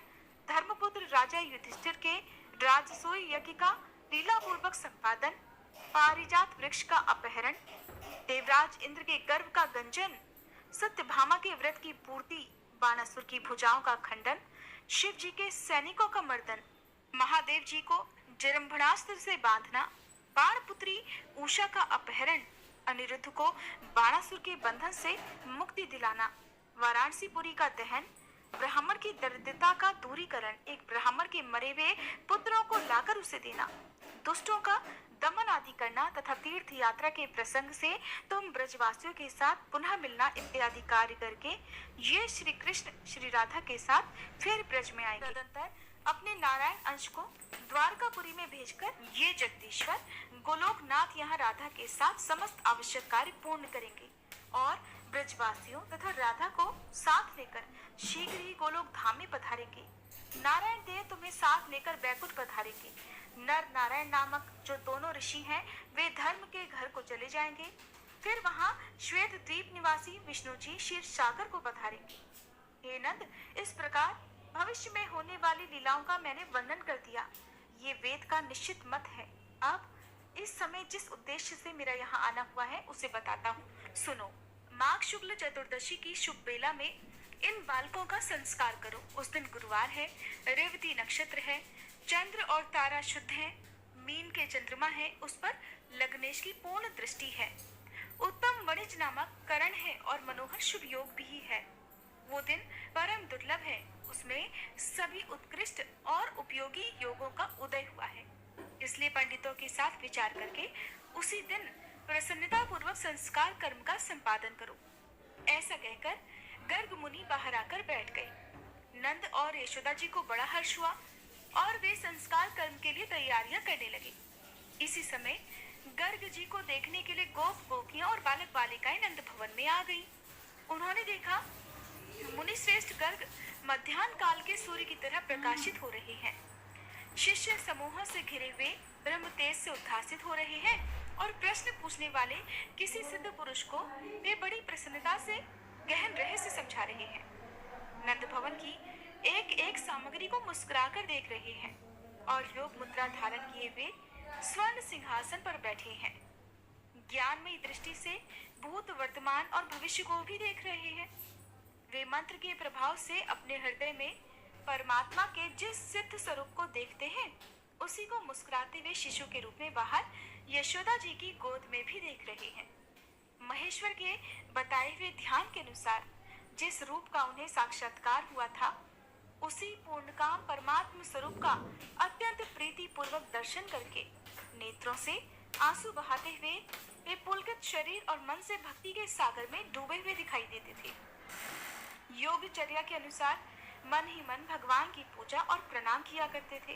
धर्मपुत्र राजा युधिष्ठिर के राजसूय यज्ञ का लीला पूर्वक संपादन, पारिजात वृक्ष का अपहरण, देवराज इंद्र के गर्भ का गंजन, सत्यभामा के व्रत की पूर्ति, बाणासुर की भुजाओं का खंडन, शिव जी के सैनिकों का मर्दन, महादेव जी को जरंभणास्त्र से बांधना, बाणपुत्री उषा का अपहरण, अनिरुद्ध को बाणासुर के बंधन से मुक्ति दिलाना, वाराणसीपुरी का दहन, ब्राह्मण की दरिद्रता का दूरीकरण, एक ब्राह्मण के मरे हुए पुत्रों को लाकर उसे देना, दुष्टों का दमन आदि करना तथा तीर्थ यात्रा के प्रसंग से तुम ब्रजवासियों के साथ पुनः मिलना इत्यादि कार्य करके ये श्री कृष्ण श्री राधा के साथ फिर ब्रज में आएंगे। तदंतर अपने नारायण अंश को द्वारकापुरी में भेजकर ये जगदीश्वर गोलोकनाथ यहाँ राधा के साथ समस्त आवश्यक कार्य पूर्ण करेंगे और ब्रजवासियों तथा राधा को साथ लेकर शीघ्र ही गोलोक धाम में पधारेंगे। नारायण देव तुम्हें साथ लेकर बैकुंठ पधारेंगे। नर नारायण नामक जो दोनों ऋषि हैं वे धर्म के घर को चले जाएंगे। फिर वहाँ श्वेत द्वीप निवासी विष्णु जी क्षीर सागर को पधारेंगे। हे नंद, इस प्रकार भविष्य में होने वाली लीलाओं का मैंने वर्णन कर दिया। ये वेद का निश्चित मत है। अब इस समय जिस उद्देश्य से मेरा यहाँ आना हुआ है उसे बताता हूँ, सुनो। माघ शुक्ल चतुर्दशी की शुभ बेला में इन बालकों का संस्कार करो। उस दिन गुरुवार है, रेवती नक्षत्र है, चंद्र और तारा शुद्ध है, मीन के चंद्रमा है, उस पर लग्नेश की पूर्ण दृष्टि है, उत्तम वणिज नामक करण है और मनोहर शुभ योग भी है। वो दिन परम दुर्लभ है, उसमें सभी उत्कृष्ट और उपयोगी योगों का उदय हुआ है। इसलिए पंडितों के साथ विचार करके उसी दिन प्रसन्नता पूर्वक संस्कार कर्म का संपादन करो। ऐसा कहकर गर्ग मुनि बाहर आकर बैठ गए। नंद और यशोदा जी को बड़ा हर्ष हुआ और वे संस्कार कर्म के लिए तैयारियां करने लगे। इसी समय गर्ग जी को देखने के लिए गोप गोपियां और बालक बालिकाएं नंद भवन में आ गईं। उन्होंने देखा मुनि श्रेष्ठ गर्ग मध्याह्न काल के सूर्य की तरह प्रकाशित हो रहे हैं। शिष्य समूहों से घिरे हुए ब्रह्म तेज से उद्भासित हो रहे हैं और प्रश्न पूछने वाले किसी सिद्ध पुरुष को वे बड़ी प्रसन्नता से गहन रहस्य समझा रहे हैं। नंद भवन की एक एक सामग्री को मुस्कुराकर देख रहे हैं और योग मुद्रा धारण किए हुए स्वर्ण सिंहासन पर बैठे हैं। ज्ञानमयी दृष्टि से भूत वर्तमान और भविष्य को भी देख रहे हैं। वे मंत्र के प्रभाव से अपने हृदय में परमात्मा के जिस सिद्ध स्वरूप को देखते हैं उसी को मुस्कुराते हुए शिशु के रूप में बाहर यशोदा जी की गोद में भी देख रहे हैं। महेश्वर के बताए हुए ध्यान के अनुसार जिस रूप का उन्हें साक्षात्कार हुआ था उसी पूर्णकाम परमात्म स्वरूप का अत्यंत प्रीति पूर्वक दर्शन करके नेत्रों से आंसू बहाते हुए वे पुलकित शरीर और मन से भक्ति के सागर में डूबे हुए दिखाई देते थे। योगचर्या के अनुसार मन ही मन भगवान की पूजा और प्रणाम किया करते थे।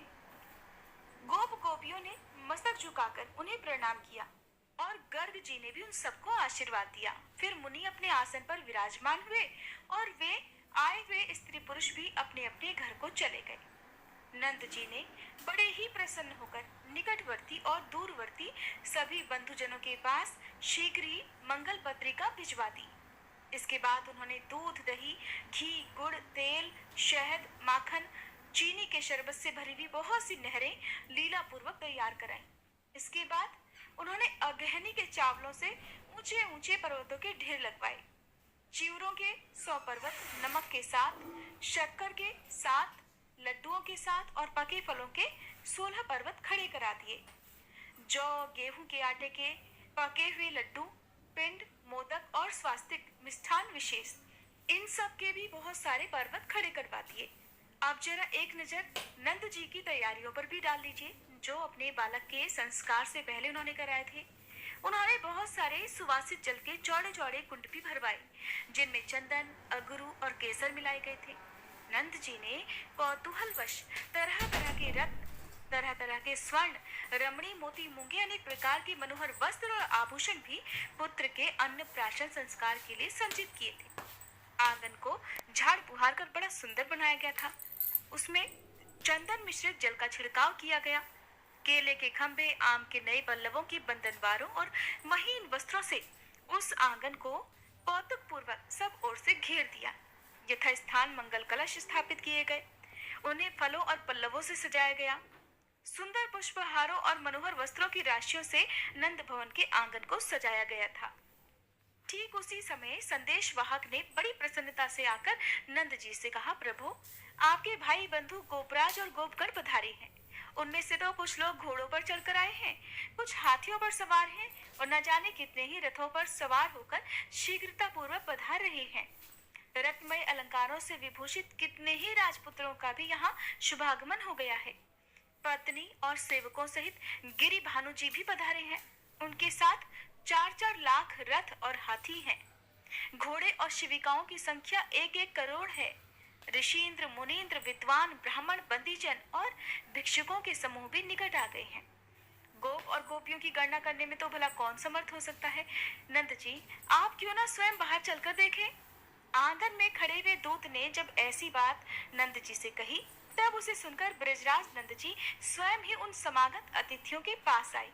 गोप गोपियों ने मस्तक झुकाकर उन्हें प्रणाम किया और गर्ग जी ने भी उन सबको आशीर्वाद दिया। फिर मुनि अपने आसन पर विराजमान हुए और वे आए हुए स्त्री पुरुष भी अपने अपने घर को चले गए। नंद जी ने बड़े ही प्रसन्न होकर निकटवर्ती और दूरवर्ती सभी बंधुजनों के पास शीघ्र ही मंगल पत्रिका भिजवा दी। इसके बाद उन्होंने दूध, दही, घी, गुड़, तेल, शहद, माखन, चीनी के शरबत से भरी हुई बहुत सी नहरें लीला पूर्वक तैयार कराई। इसके बाद उन्होंने अगहनी के चावलों से ऊंचे ऊंचे पर्वतों के ढेर लगवाए। चिवरों के 100 पर्वत नमक के साथ, शक्कर के 7, लड्डुओं के साथ और पके फलों के 16 पर्वत खड़े करा दिए। जौ, गेहूं के आटे के पके हुए लड्डू, पिंड, मोदक और स्वास्तिक मिष्ठान विशेष, इन सब के भी बहुत सारे पर्वत खड़े करवा दिए। आप जरा एक नजर नंद जी की तैयारियों पर भी डाल लीजिए जो अपने बालक के संस्कार से पहले उन्होंने कराए थे। उन्होंने बहुत सारे सुवासित जल के चौड़े चौड़े कुंड भी भरवाए जिनमें चंदन, अगरू और केसर मिलाए गए थे। नंद जी ने कौतूहलवश तरह तरह के रत्न, तरह तरह के स्वर्ण, रमणी, मोती, मूंगे, अनेक प्रकार के मनोहर वस्त्र और आभूषण भी पुत्र के अन्नप्राशन संस्कार के लिए संचित किए थे। आंगन को झाड़ बुहार कर बड़ा सुंदर बनाया गया था। उसमें चंदन मिश्रित जल का छिड़काव किया गया। केले के खंभे, आम के नए पल्लवों की बंधनवारों और महीन वस्त्रों से उस आंगन को कौतुक पूर्वक सब ओर से घेर दिया। यथा स्थान मंगल कलश स्थापित किए गए। उन्हें फलों और पल्लवों से सजाया गया। सुंदर पुष्पहारों और मनोहर वस्त्रों की राशियों से नंद भवन के आंगन को सजाया गया था। ठीक उसी समय संदेश वाहक ने बड़ी प्रसन्नता से आकर नंद जी से कहा, प्रभु, आपके भाई बंधु गोपराज और गोपगण पधारे हैं। उनमें से तो कुछ लोग घोड़ों पर चढ़कर आए हैं, कुछ हाथियों पर सवार हैं और न जाने कितने ही रथों पर सवार होकर शीघ्रता पूर्वक पधार रहे हैं। रत्नमय अलंकारों से विभूषित कितने ही राजपुत्रों का भी यहाँ शुभागमन हो गया है। पत्नी और सेवकों सहित गिरि भानु जी भी पधारे हैं। उनके साथ 4-4 लाख रथ और हाथी हैं। घोड़े और शिविकाओं की संख्या 1-1 करोड़ है। ऋषिन्द्र, मुनीन्द्र, विद्वान, ब्राह्मण, बंदीजन और भिक्षुकों के समूह भी निकट आ गए हैं। गोप और गोपियों की गणना करने में तो भला कौन समर्थ हो सकता है। नंद जी, आप क्यों ना स्वयं बाहर चलकर देखें। आंगन में खड़े हुए दूत ने जब ऐसी बात नंद जी से कही, तब उसे सुनकर ब्रजराज नंद जी स्वयं ही उन समागत अतिथियों के पास आए।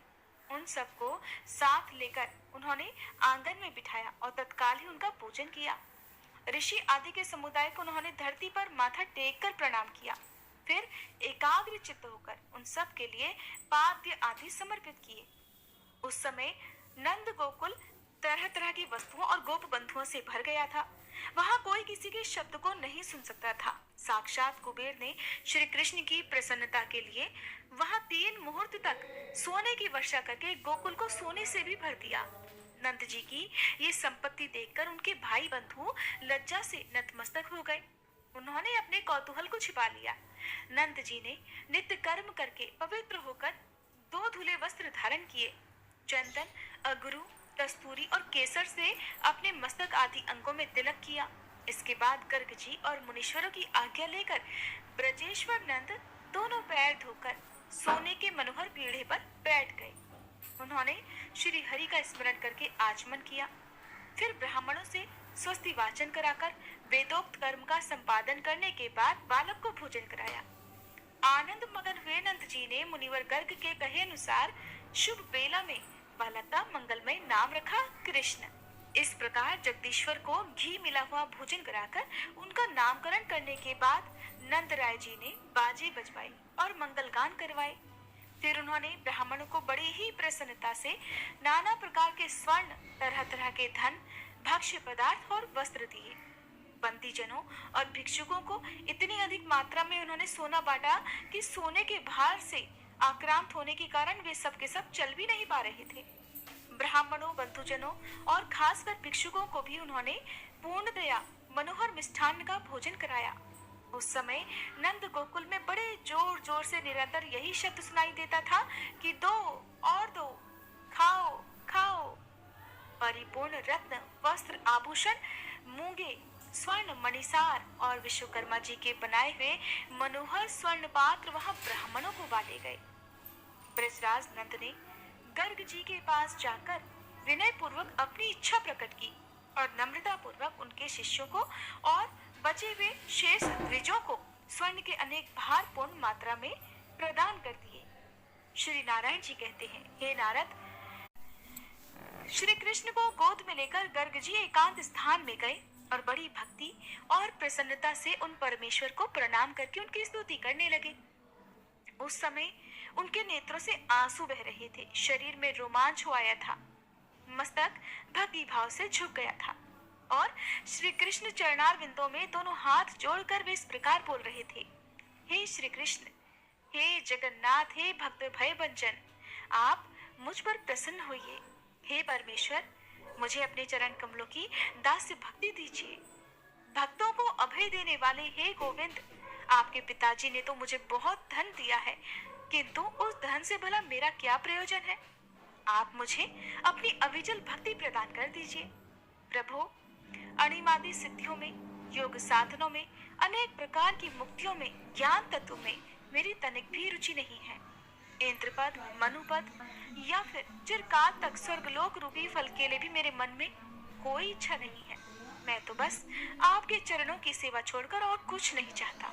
उन सबको साथ लेकर उन्होंने आंगन में बिठाया और तत्काल ही उनका पूजन किया। ऋषि आदि के समुदाय को उन्होंने धरती पर माथा टेक कर प्रणाम किया। फिर एकाग्र चित्त होकर उन सब के लिए पाद्य आदि समर्पित किए। उस समय नंद गोकुल तरह तरह की वस्तुओं और गोप बंधुओं से भर गया था। वहां कोई किसी के शब्द को नहीं सुन सकता था। साक्षात कुबेर ने श्री कृष्ण की प्रसन्नता के लिए वहां 3 मुहूर्त तक सोने की वर्षा करके गोकुल को सोने से भी भर दिया। नंद जी की ये संपत्ति देखकर उनके भाई बंधु लज्जा से नतमस्तक हो गए। उन्होंने अपने कौतूहल को छिपा लिया। नंद जी ने नित्य कर्म करके पवित्र होकर 2 धुले वस्त्र धारण किए। चंदन, अगरू, कस्तूरी और केसर से अपने मस्तक आदि अंगों में तिलक किया। इसके बाद गर्ग जी और मुनीश्वरों की आज्ञा लेकर ब्रजेश्वर नंद दोनों पैर धोकर सोने के मनोहर पीढ़े पर बैठ गए। उन्होंने श्री हरि का स्मरण करके आचमन किया। फिर ब्राह्मणों से स्वस्ति वाचन कराकर वेदोक्त कर्म का संपादन करने के बाद बालक को भोजन कराया। आनंद मगन हुए नंद जी ने मुनिवर गर्ग के कहे अनुसार शुभ बेला में बालक का मंगलमय नाम रखा कृष्ण। इस प्रकार जगदीश्वर को घी मिला हुआ भोजन कराकर उनका नामकरण करने के बाद नंद राय जी ने बाजे बजवाए और मंगल गान करवाए। फिर उन्होंने ब्राह्मणों को बड़ी ही प्रसन्नता से नाना प्रकार के स्वर्ण, तरह तरह के धन, भक्ष्य पदार्थ और वस्त्र दिए। बंदीजनों और भिक्षुकों को इतनी अधिक मात्रा में उन्होंने सोना बांटा कि सोने के भार से आक्रांत होने के कारण वे सब के सब चल भी नहीं पा रहे थे। ब्राह्मणों, बंधुजनों और खासकर भिक्षुकों को भी उन्होंने पूर्णतया मनोहर मिष्ठान्न का भोजन कराया। उस समय नंद गोकुल में बड़े जोर जोर से निरंतर यही शब्द सुनाई देता था कि दो और दो, खाओ खाओ। परिपूर्ण रत्न, वस्त्र, आभूषण, मूंगे, स्वर्ण मणिसार और विश्वकर्मा जी के बनाए हुए मनोहर स्वर्ण पात्र वहां ब्राह्मणों को बांटे गए। ब्रजराज नंद ने गर्ग जी के पास जाकर विनय पूर्वक अपनी इच्छा प्रकट की और नम्रता पूर्वक उनके शिष्यों को और बचे हुए शेष द्विजों को स्वर्ण के अनेक भार पूर्ण मात्रा में प्रदान कर दिए। श्री नारायण जी कहते हैं, हे नारद, श्री कृष्ण को गोद में लेकर गर्ग जी एकांत स्थान में गए और बड़ी भक्ति और प्रसन्नता से उन परमेश्वर को प्रणाम करके उनकी स्तुति करने लगे। उस समय उनके नेत्रों से आंसू बह रहे थे, शरीर में रोमांच हो आया था, मस्तक भक्ति भाव से झुक गया था और श्री कृष्ण चरणार बिंदों में दोनों हाथ जोड़कर वे इस प्रकार बोल रहे थे, हे श्री कृष्ण, हे जगन्नाथ, हे भक्त भय भंजन, आप मुझ पर प्रसन्न होइए। हे परमेश्वर, मुझे अपने चरण कमलों की दास्य भक्ति दीजिए। भक्तों को अभय देने वाले हे गोविंद, आपके पिताजी ने तो मुझे बहुत धन दिया है, किंतु उस धन से भला मेरा क्या प्रयोजन है। आप मुझे अपनी अविचल भक्ति प्रदान कर दीजिए। प्रभु, अणिमादि सिद्धियों में, योग साधनों में, अनेक प्रकार की मुक्तियों में, ज्ञान तत्व में मेरी तनिक भी रुचि नहीं है। इंद्रपद, मनुपद या फिर चिरकाल तक स्वर्गलोक रूपी फल के लिए भी मेरे मन में कोई इच्छा नहीं है। मैं तो बस आपके चरणों की सेवा छोड़कर और कुछ नहीं चाहता।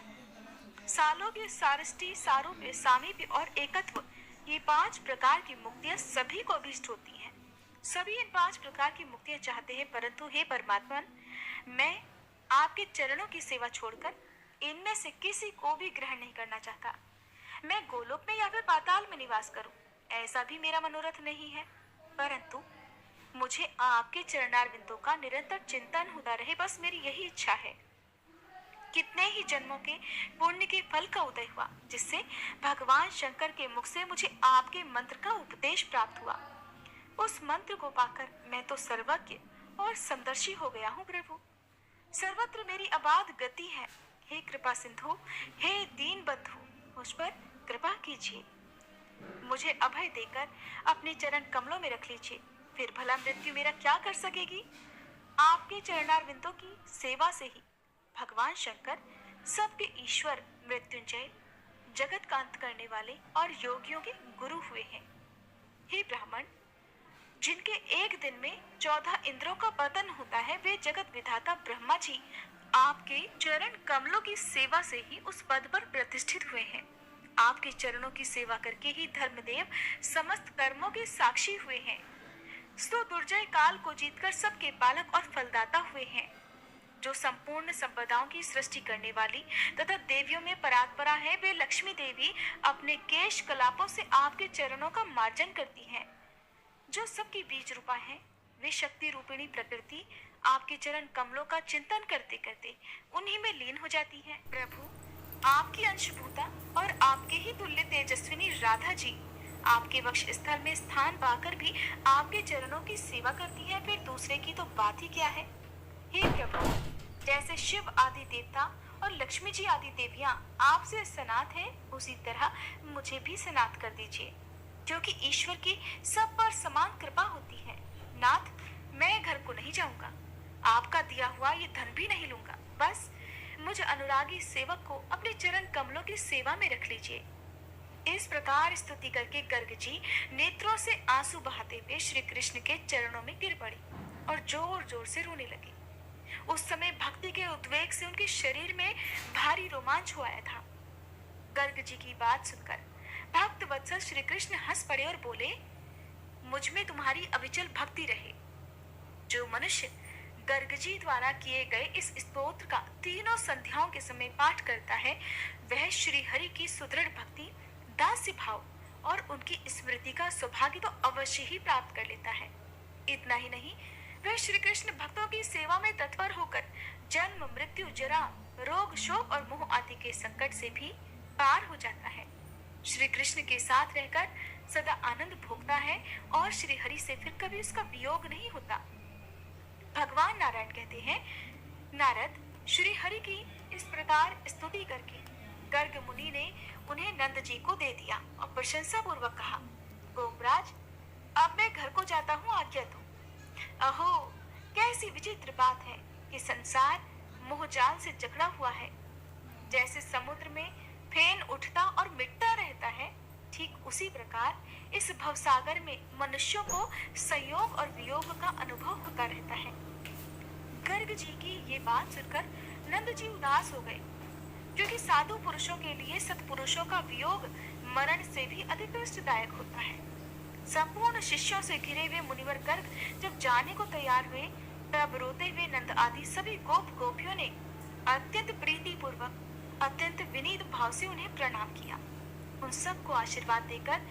सालोक्य, सारष्टि, सारूप्य, सामीप्य और एकत्व, ये 5 प्रकार की मुक्तियां सभी को अभीष्ट होती हैं। सभी इन 5 प्रकार की मुक्तियां चाहते हैं, परंतु हे परमात्मा, मैं आपके चरणों की सेवा छोड़कर इनमें से किसी को भी ग्रहण नहीं करना चाहता। मैं गोलोक में या फिर पाताल में निवास करूं, ऐसा भी मेरा मनोरथ नहीं है, परंतु मुझे आपके चरणार बिंदु का निरंतर चिंतन होता रहे, बस मेरी यही इच्छा है। कितने ही जन्मों के पुण्य के फल का उदय हुआ, जिससे भगवान शंकर के मुख से मुझे आपके मंत्र का उपदेश प्राप्त हुआ। उस मंत्र को पाकर मैं तो सर्वज्ञ और समदर्शी हो गया हूँ प्रभु। सर्वत्र मेरी अबाध गति है। हे कृपा सिंधु, हे दीन बंधु, मुझ पर कृपा कीजिए। मुझे अभय देकर अपने चरण कमलों में रख लीजिए, फिर भला मृत्यु मेरा क्या कर सकेगी। आपके चरणारविंदों की सेवा से ही भगवान शंकर सबके ईश्वर, मृत्युंजय, जगत का अंत करने वाले और योगियों के गुरु हुए हैं। हे ब्राह्मण, जिनके एक दिन में 14 इंद्रों का पतन होता है, वे जगत विधाता ब्रह्मा जी आपके चरण कमलों की सेवा से ही उस पद पर प्रतिष्ठित हुए हैं। आपके चरणों की सेवा करके ही धर्मदेव समस्त कर्मों के साक्षी हुए हैं। सो दुर्जय काल को जीतकर सबके पालक और फलदाता हुए हैं। जो संपूर्ण संपदाओं की सृष्टि करने वाली तथा देवियों में परात्परा है, वे लक्ष्मी देवी अपने केश कलापों से आपके चरणों का मार्जन करती हैं। जो सबकी बीज रूपा है, वे शक्ति रूपिणी प्रकृति आपके चरण कमलों का चिंतन करते करते उन्हीं में लीन हो जाती है। प्रभु, आपकी अंशभूता और आपके ही तुल्य तेजस्विनी राधा जी आपके वक्ष स्थल में स्थान पाकर भी आपके चरणों की सेवा करती है, फिर दूसरे की तो बात ही क्या है। हे प्रभु, जैसे शिव आदि देवता और लक्ष्मी जी आदि देवियां आपसे सनात है, उसी तरह मुझे भी सनात कर दीजिए, क्योंकि ईश्वर की सब पर समान कृपा होती है। नाथ, मैं घर को नहीं जाऊंगा, आपका दिया हुआ ये धन भी नहीं लूंगा, बस मुझ अनुरागी सेवक को अपने चरण कमलों की सेवा में रख लीजिए। इस प्रकार स्तुति करके गर्ग जी नेत्रों से आंसू बहाते हुए श्री कृष्ण के चरणों में गिर पड़ी और जोर जोर से रोने लगी। उस समय भक्ति के उद्वेग से उनके शरीर में भारी रोमांच हो आया था। गर्ग जी की बात सुनकर भक्त वत्सल श्री कृष्ण हंस पड़े और बोले, मुझ में तुम्हारी अविचल भक्ति रहे। जो मनुष्य गर्ग जी द्वारा किए गए इस स्तोत्र का तीनों संध्याओं के समय पाठ करता है, वह श्री हरि की सुदृढ़ भक्ति, दास्य भाव और उनकी स्मृति का सौभाग्य तो अवश्य ही प्राप्त कर लेता है। इतना ही नहीं, वह श्री कृष्ण भक्तों की सेवा में तत्पर होकर जन्म, मृत्यु, जरा, रोग, शोक और मोह आदि के संकट से भी पार हो जाता है। श्री कृष्ण के साथ रहकर सदा आनंद भोगता है और श्री हरि से फिर कभी उसका वियोग नहीं होता। भगवान नारायण कहते हैं, नारद श्री हरि की इस प्रकार स्तुति करके गर्ग मुनि ने उन्हें नंद जी को दे दिया और प्रशंसा पूर्वक कहा, गोपराज, अब मैं घर को जाता हूँ, आज्ञा दो। अहो, कैसी विचित्र बात है कि संसार मोहजाल से जकड़ा हुआ है। जैसे समुद्र में फेन उठता और मिटता रहता है, ठीक उसी प्रकार इस भवसागर में मनुष्यों को संयोग और वियोग का अनुभव होता रहता है। गर्ग जी की ये बात सुनकर नंद जी उदास हो गए, क्योंकि साधु पुरुषों के लिए सत्पुरुषों का वियोग मरण से भी अधिक कष्टदायक होता है। संपूर्ण शिष्यों से घिरे हुए मुनिवर गर्ग जब जाने को तैयार हुए, तब रोते हुए नंद आदि सभी गोप गोपियों ने अत्यंत प्रीति पूर्वक, अत्यंत विनीत भाव से उन्हें प्रणाम किया। उन सबको आशीर्वाद देकर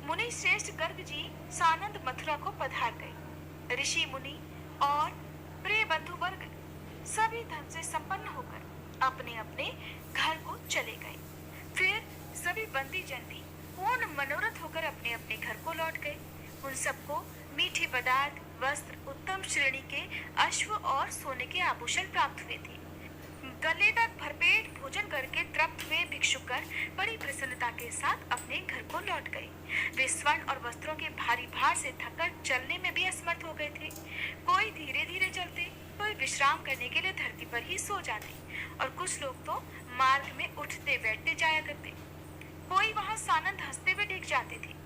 मुनि श्रेष्ठ गर्ग जी सानंद मथुरा को पधार गए। ऋषि मुनि और प्रिय बंधु वर्ग सभी धन से संपन्न होकर अपने अपने घर को चले गए। फिर सभी बंदी जन भी पूर्ण मनोरथ होकर अपने अपने घर को लौट गए। उन सबको मीठे पदार्थ, वस्त्र, उत्तम श्रेणी के अश्व और सोने के आभूषण प्राप्त हुए थे। गले तक भरपेट भोजन करके तृप्त हुए भिक्षुकर बड़ी प्रसन्नता के साथ अपने घर को लौट गए। वे स्वर्ण और वस्त्रों के भारी भार से थककर चलने में भी असमर्थ हो गए थे। कोई धीरे धीरे चलते, कोई विश्राम करने के लिए धरती पर ही सो जाते और कुछ लोग तो मार्ग में उठते बैठते जाया करते। कोई वहां सानंद हंसते हुए दिख जाते थे।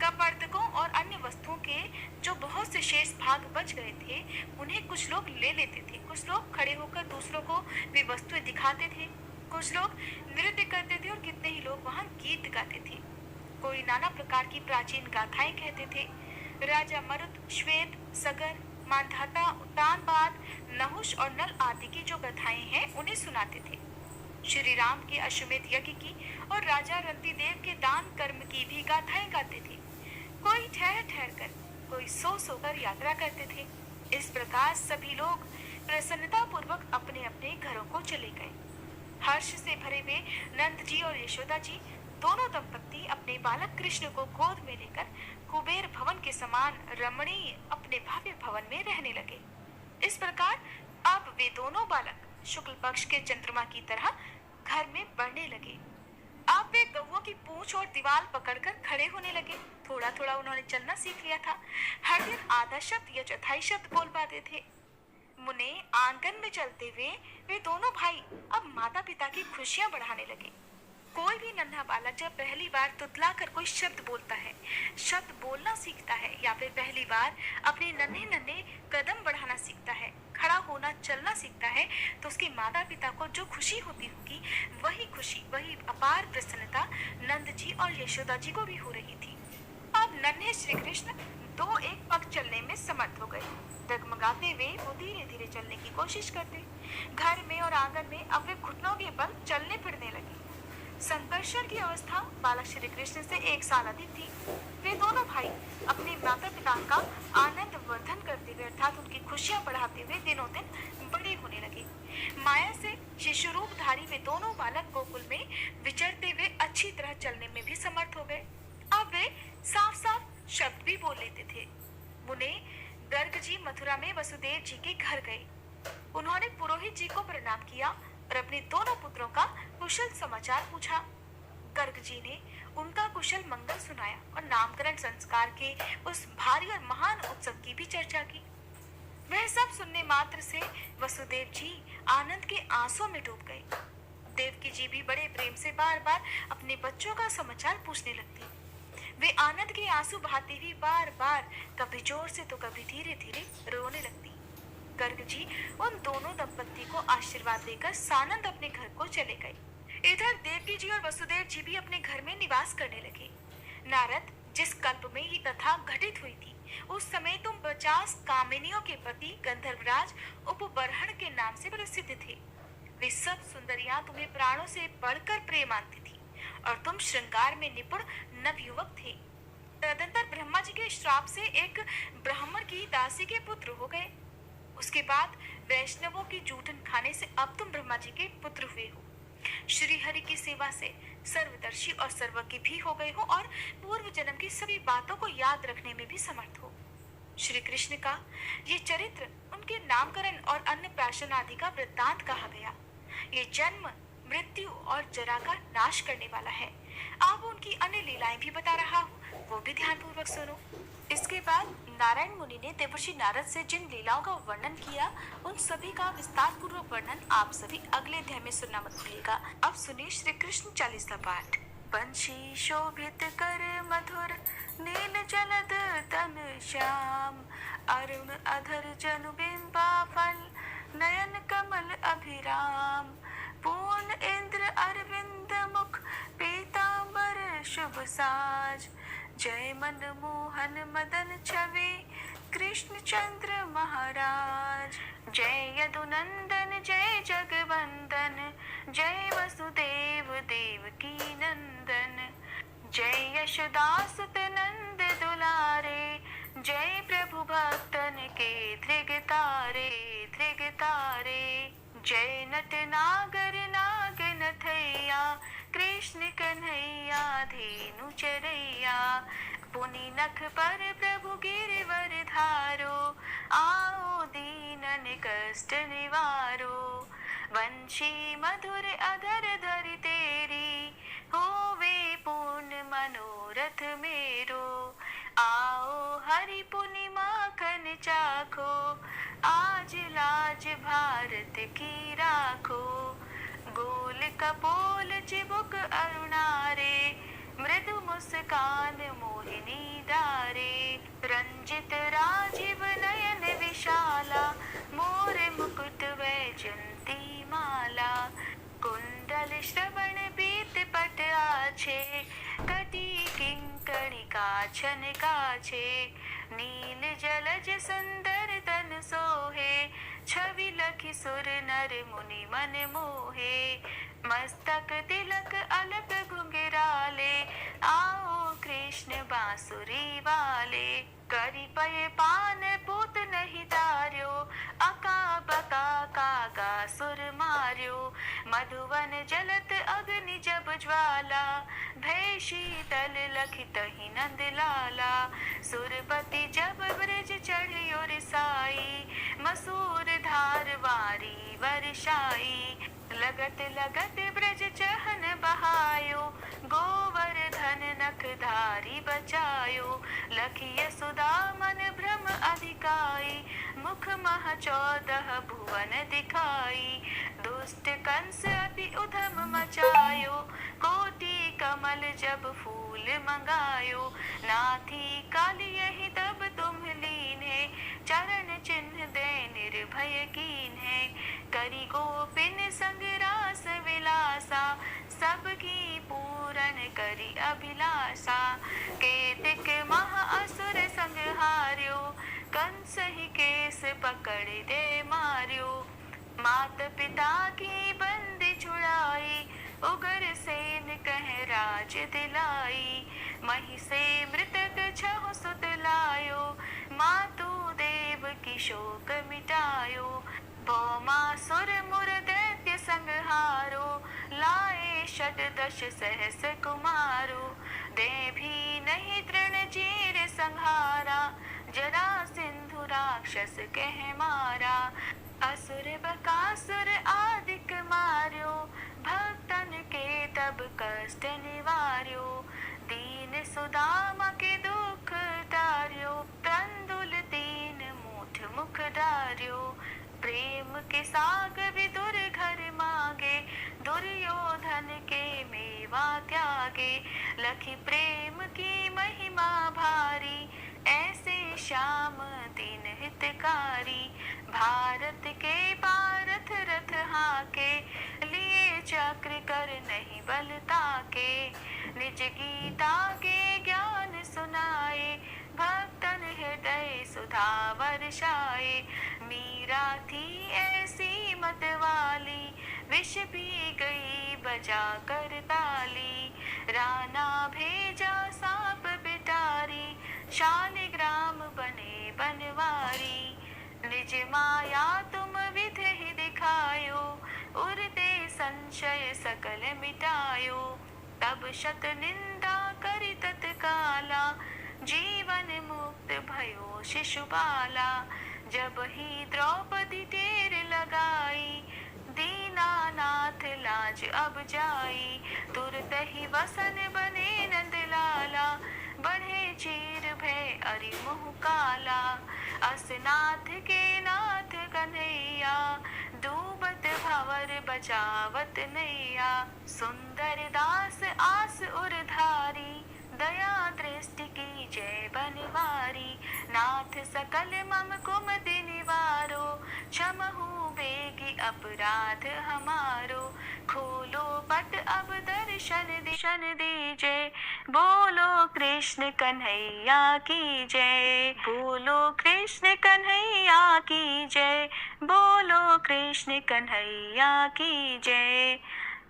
कपर्तकों और अन्य वस्तुओं के जो बहुत से शेष भाग बच गए थे, उन्हें कुछ लोग ले लेते थे। कुछ लोग खड़े होकर दूसरों को वे वस्तुएं दिखाते थे। कुछ लोग नृत्य करते थे और कितने ही लोग वहां गीत गाते थे। कोई नाना प्रकार की प्राचीन गाथाएं कहते थे। राजा मरुत, श्वेत, सगर, मानधाता, उत्तानपाद, नहुष और नल आदि की जो गाथाएं हैं, उन्हें सुनाते थे। श्री राम के अश्वमेध यज्ञ की और राजा रंतिदेव के दान कर्म की भी गाथाएं गाते थे। कोई ठहर ठहर कर, कोई सो सोकर यात्रा करते थे। इस प्रकार सभी लोग प्रसन्नता पूर्वक अपने अपने घरों को चले गए। हर्ष से भरे हुए नंद जी और यशोदा जी दोनों दंपत्ति अपने बालक कृष्ण को गोद में लेकर कुबेर भवन के समान रमणीय अपने भव्य भवन में रहने लगे। इस प्रकार अब वे दोनों बालक शुक्ल पक्ष के चंद्रमा की तरह घर में बढ़ने लगे। अब वे गौओं की पूंछ और दीवार पकड़कर खड़े होने लगे। थोड़ा थोड़ा उन्होंने चलना सीख लिया था। हर दिन आधा शब्द या चौथाई शब्द बोल पाते थे। मुने आंगन में चलते हुए वे दोनों भाई अब माता पिता की खुशियां बढ़ाने लगे। कोई भी नन्हा बालक जब पहली बार तुतला कर कोई शब्द बोलता है, शब्द बोलना सीखता है या फिर पहली बार अपने नन्हे नन्हे कदम बढ़ाना सीखता है, खड़ा होना चलना सीखता है, तो उसके माता पिता को जो खुशी होती होगी वही खुशी, वही अपार प्रसन्नता नंद जी और यशोदा जी को भी हो रही थी। अब नन्हे श्री कृष्ण दो एक पग चलने में समर्थ हो गए। डगमगाते हुए वो धीरे धीरे चलने की कोशिश करते। घर में और आंगन में अब वे घुटनों के बल चलने फिरने लगे। संकर्षण की अवस्था बालक श्री कृष्ण से 1 साल अधिक थी। वे दोनों भाई अपने माता पिता का आनंद वर्धन करते हुए अर्थात उनकी खुशियां बढ़ाते हुए दिनों दिन बड़े होने लगे। माया से शिशु रूप धारी वे दोनों बालक गोकुल में विचरते हुए अच्छी तरह चलने में भी समर्थ हो गए। अब वे साफ साफ शब्द भी बोल लेते थे। मुने गर्ग जी मथुरा में वसुदेव जी के घर गए। उन्होंने पुरोहित जी को प्रणाम किया और अपने दोनों पुत्रों का कुशल समाचार पूछा। गर्ग जी ने उनका कुशल मंगल सुनाया और नामकरण संस्कार के उस भारी और महान उत्सव की भी चर्चा की। वह सब सुनने मात्र से वसुदेव जी आनंद के आंसुओं में डूब गए। देवकी जी भी बड़े प्रेम से बार बार अपने बच्चों का समाचार पूछने लगती। वे आनंद के आंसू बहाती हुई बार बार कभी जोर से तो कभी धीरे धीरे रोने लगती। गर्ग जी उन दोनों दंपत्ति को आशीर्वाद देकर सानंद अपने घर को चले गए। इधर देवकी जी और वसुदेव जी भी अपने घर में निवास करने लगे। नारद जिस कल्प में ये कथा घटित हुई थी उस समय तुम 50 कामिनियों के पति गंधर्वराज उपबरहण के नाम से प्रसिद्ध थे। वे सब सुंदरियां तुम्हें प्राणों से बढ़कर प्रेम मानती थी और तुम श्रृंगार में निपुण नवयुवक थे। तदंतर ब्रह्मा जी के श्राप से एक ब्राह्मण की दासी के पुत्र हो गए। उसके बाद वैष्णवों की जूठन खाने से अब तुम ब्रह्मा जी के पुत्र हुए हो। श्री हरि की सेवा से सर्वदर्शी और सर्वज्ञ भी हो गए हो और पूर्व जन्म की सभी बातों को याद रखने में भी समर्थ हो। श्री कृष्ण का ये चरित्र उनके नामकरण और अन्नप्राशन आदि का वृत्तांत कहा गया। ये जन्म मृत्यु और जरा का नाश करने वाला है। आप उनकी अन्य लीलाएं भी बता रहा हूँ, वो भी ध्यान पूर्वक सुनो। इसके बाद नारायण मुनि ने देवर्षि नारद से जिन लीलाओं का वर्णन किया उन सभी का विस्तार पूर्वक वर्णन आप सभी अगले अध्याय में सुनना मत भूलिएगा। अब सुनिए श्री कृष्ण चालीसा पाठ। बंशी शोभित कर मधुर नील जलद तन श्याम, अरुण अधर जनु बिंबा फल नयन कमल अभिराम, पूर्ण इंद्र अरविंद मुख पीतांबर शुभ साज, जय मन मोहन मदन छवि कृष्ण चंद्र महाराज, जय यदुनंदन जय जगवंदन, जय वसुदेव देवकी नंदन, जय यशोदासुत नंद दुलारे, जय प्रभु भक्तन के धृगतारे धृगतारे, जय नट नागर नागनथैया कृष्ण कन्हैया धेनु चरैया, पुनि नख पर प्रभु गिरवर धारो, आओ दीनन कष्ट निवारो, वंशी मधुर अधर धरि तेरी, होवे पूर्ण मनोरथ मेरो, आओ हरि पुनि माखन चाखो, आज लाज भारत की राखो, गोल कपोल चिबुक अरुणारे, मृदु मुस्कान मोहिनी डारे, रंजित राजीव नयन विशाला, मोर मुकुट वैजंती माला, कुंडल श्रवण पीत पट आछे, कटी किंकणी काछन काछे, नील जलज सुंदर तन सोहे, छवि लखि सुर नर मुनि मन मोहे, मस्तक तिलक अलक घुंघराले, आओ कृष्ण बांसुरी वाले, करी पये पान पूत नहीं तार्यो, अका बका कागा सुर मार्यो, मधुवन जलत अग्नि जब ज्वाला, भय शीतल लखित ही नंद लाला, सुरपति जब ब्रज चढ़ियो रिसाई, मसूर धार वारी वर्षाई, लगत लगत ब्रज चहन बहायो, गोवर्धन नख धारी बचायो, लखिय सुधा मन भ्रम अधिकाई, मुख मह 14 भुवन दिखाई, दुष्ट कंस अति उधम मचायो, कोटि कमल जब फूल मंगायो, नाथी काली यही तब तुम लीने, चरण चिन्ह दे निर्भय कीन्हे, करी गोपिन संग रास विलासा, सबकी पूरन करी अभिलाषा, केतिक महा असुर संहार्यो, कंस ही केस पकड़ दे मार्यो, मात पिता की बंदी छुड़ाई, उगर सेन कह राज दिलाई, मही से मृतक छहु सुत लायो, मातु देव की शोक मिटायो, भौमासुर मुर दैत्य संहारो, लाए षटदश सहस कुमारो, दे भी नहीं तृण चीर संहारा, जरा सिंधु राक्षस कह मारा, असुर बकासुर आदिक मार्यो, भक्तन के तब कष्ट निवार्यो, दीन सुदामा के दुख तार्यो, तंदुल तीन मूठ मुख डार्यो, प्रेम के साग विदुर घर मांगे, दुर्योधन के मेवा त्यागे, लखी प्रेम की महिमा भारी, ऐसे श्याम दीन हितकारी, भारत के पारथ रथ हाके, लिए चक्र कर नहीं बल ताके, निज गीता के ज्ञान सुनाए, भक्तन हृदय सुधा वर्षाए, मीरा थी ऐसी मत वाली, विष पी गई बजा कर ताली, राना भेजा सांप बिटारी, शालिग्राम बने बनवारी, निज माया तुम विधि ही दिखायो, उरते संशय सकल मिटायो, तब शत निंदा करि तत्काला, जीवन मुक्त भयो शिशुपाला, जब ही द्रौपदी टेर लगाई, दीनानाथ लाज अब जाई, तुरत ही वसन बने नंद लाला, बढ़े चीर भय अरि मुह काला, असनाथ के नाथ कन्हैया, डूबत भंवर बचावत नैया, सुंदर दास आस उरधारी, दया दृष्टि की जय बनवारी, नाथ सकल मम कुमति निवारो, क्षमहु बेगी अपराध हमारो, खोलो पट अब दर्शन दीजे, बोलो कृष्ण कन्हैया की जय, बोलो कृष्ण कन्हैया की जय, बोलो कृष्ण कन्हैया की जय।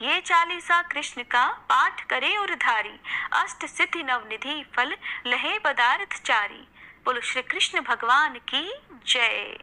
ये चालीसा कृष्ण का पाठ करे उरधारी, अष्ट सिद्धि नवनिधि फल लहे पदार्थ चारी। बोलो श्री कृष्ण भगवान की जय।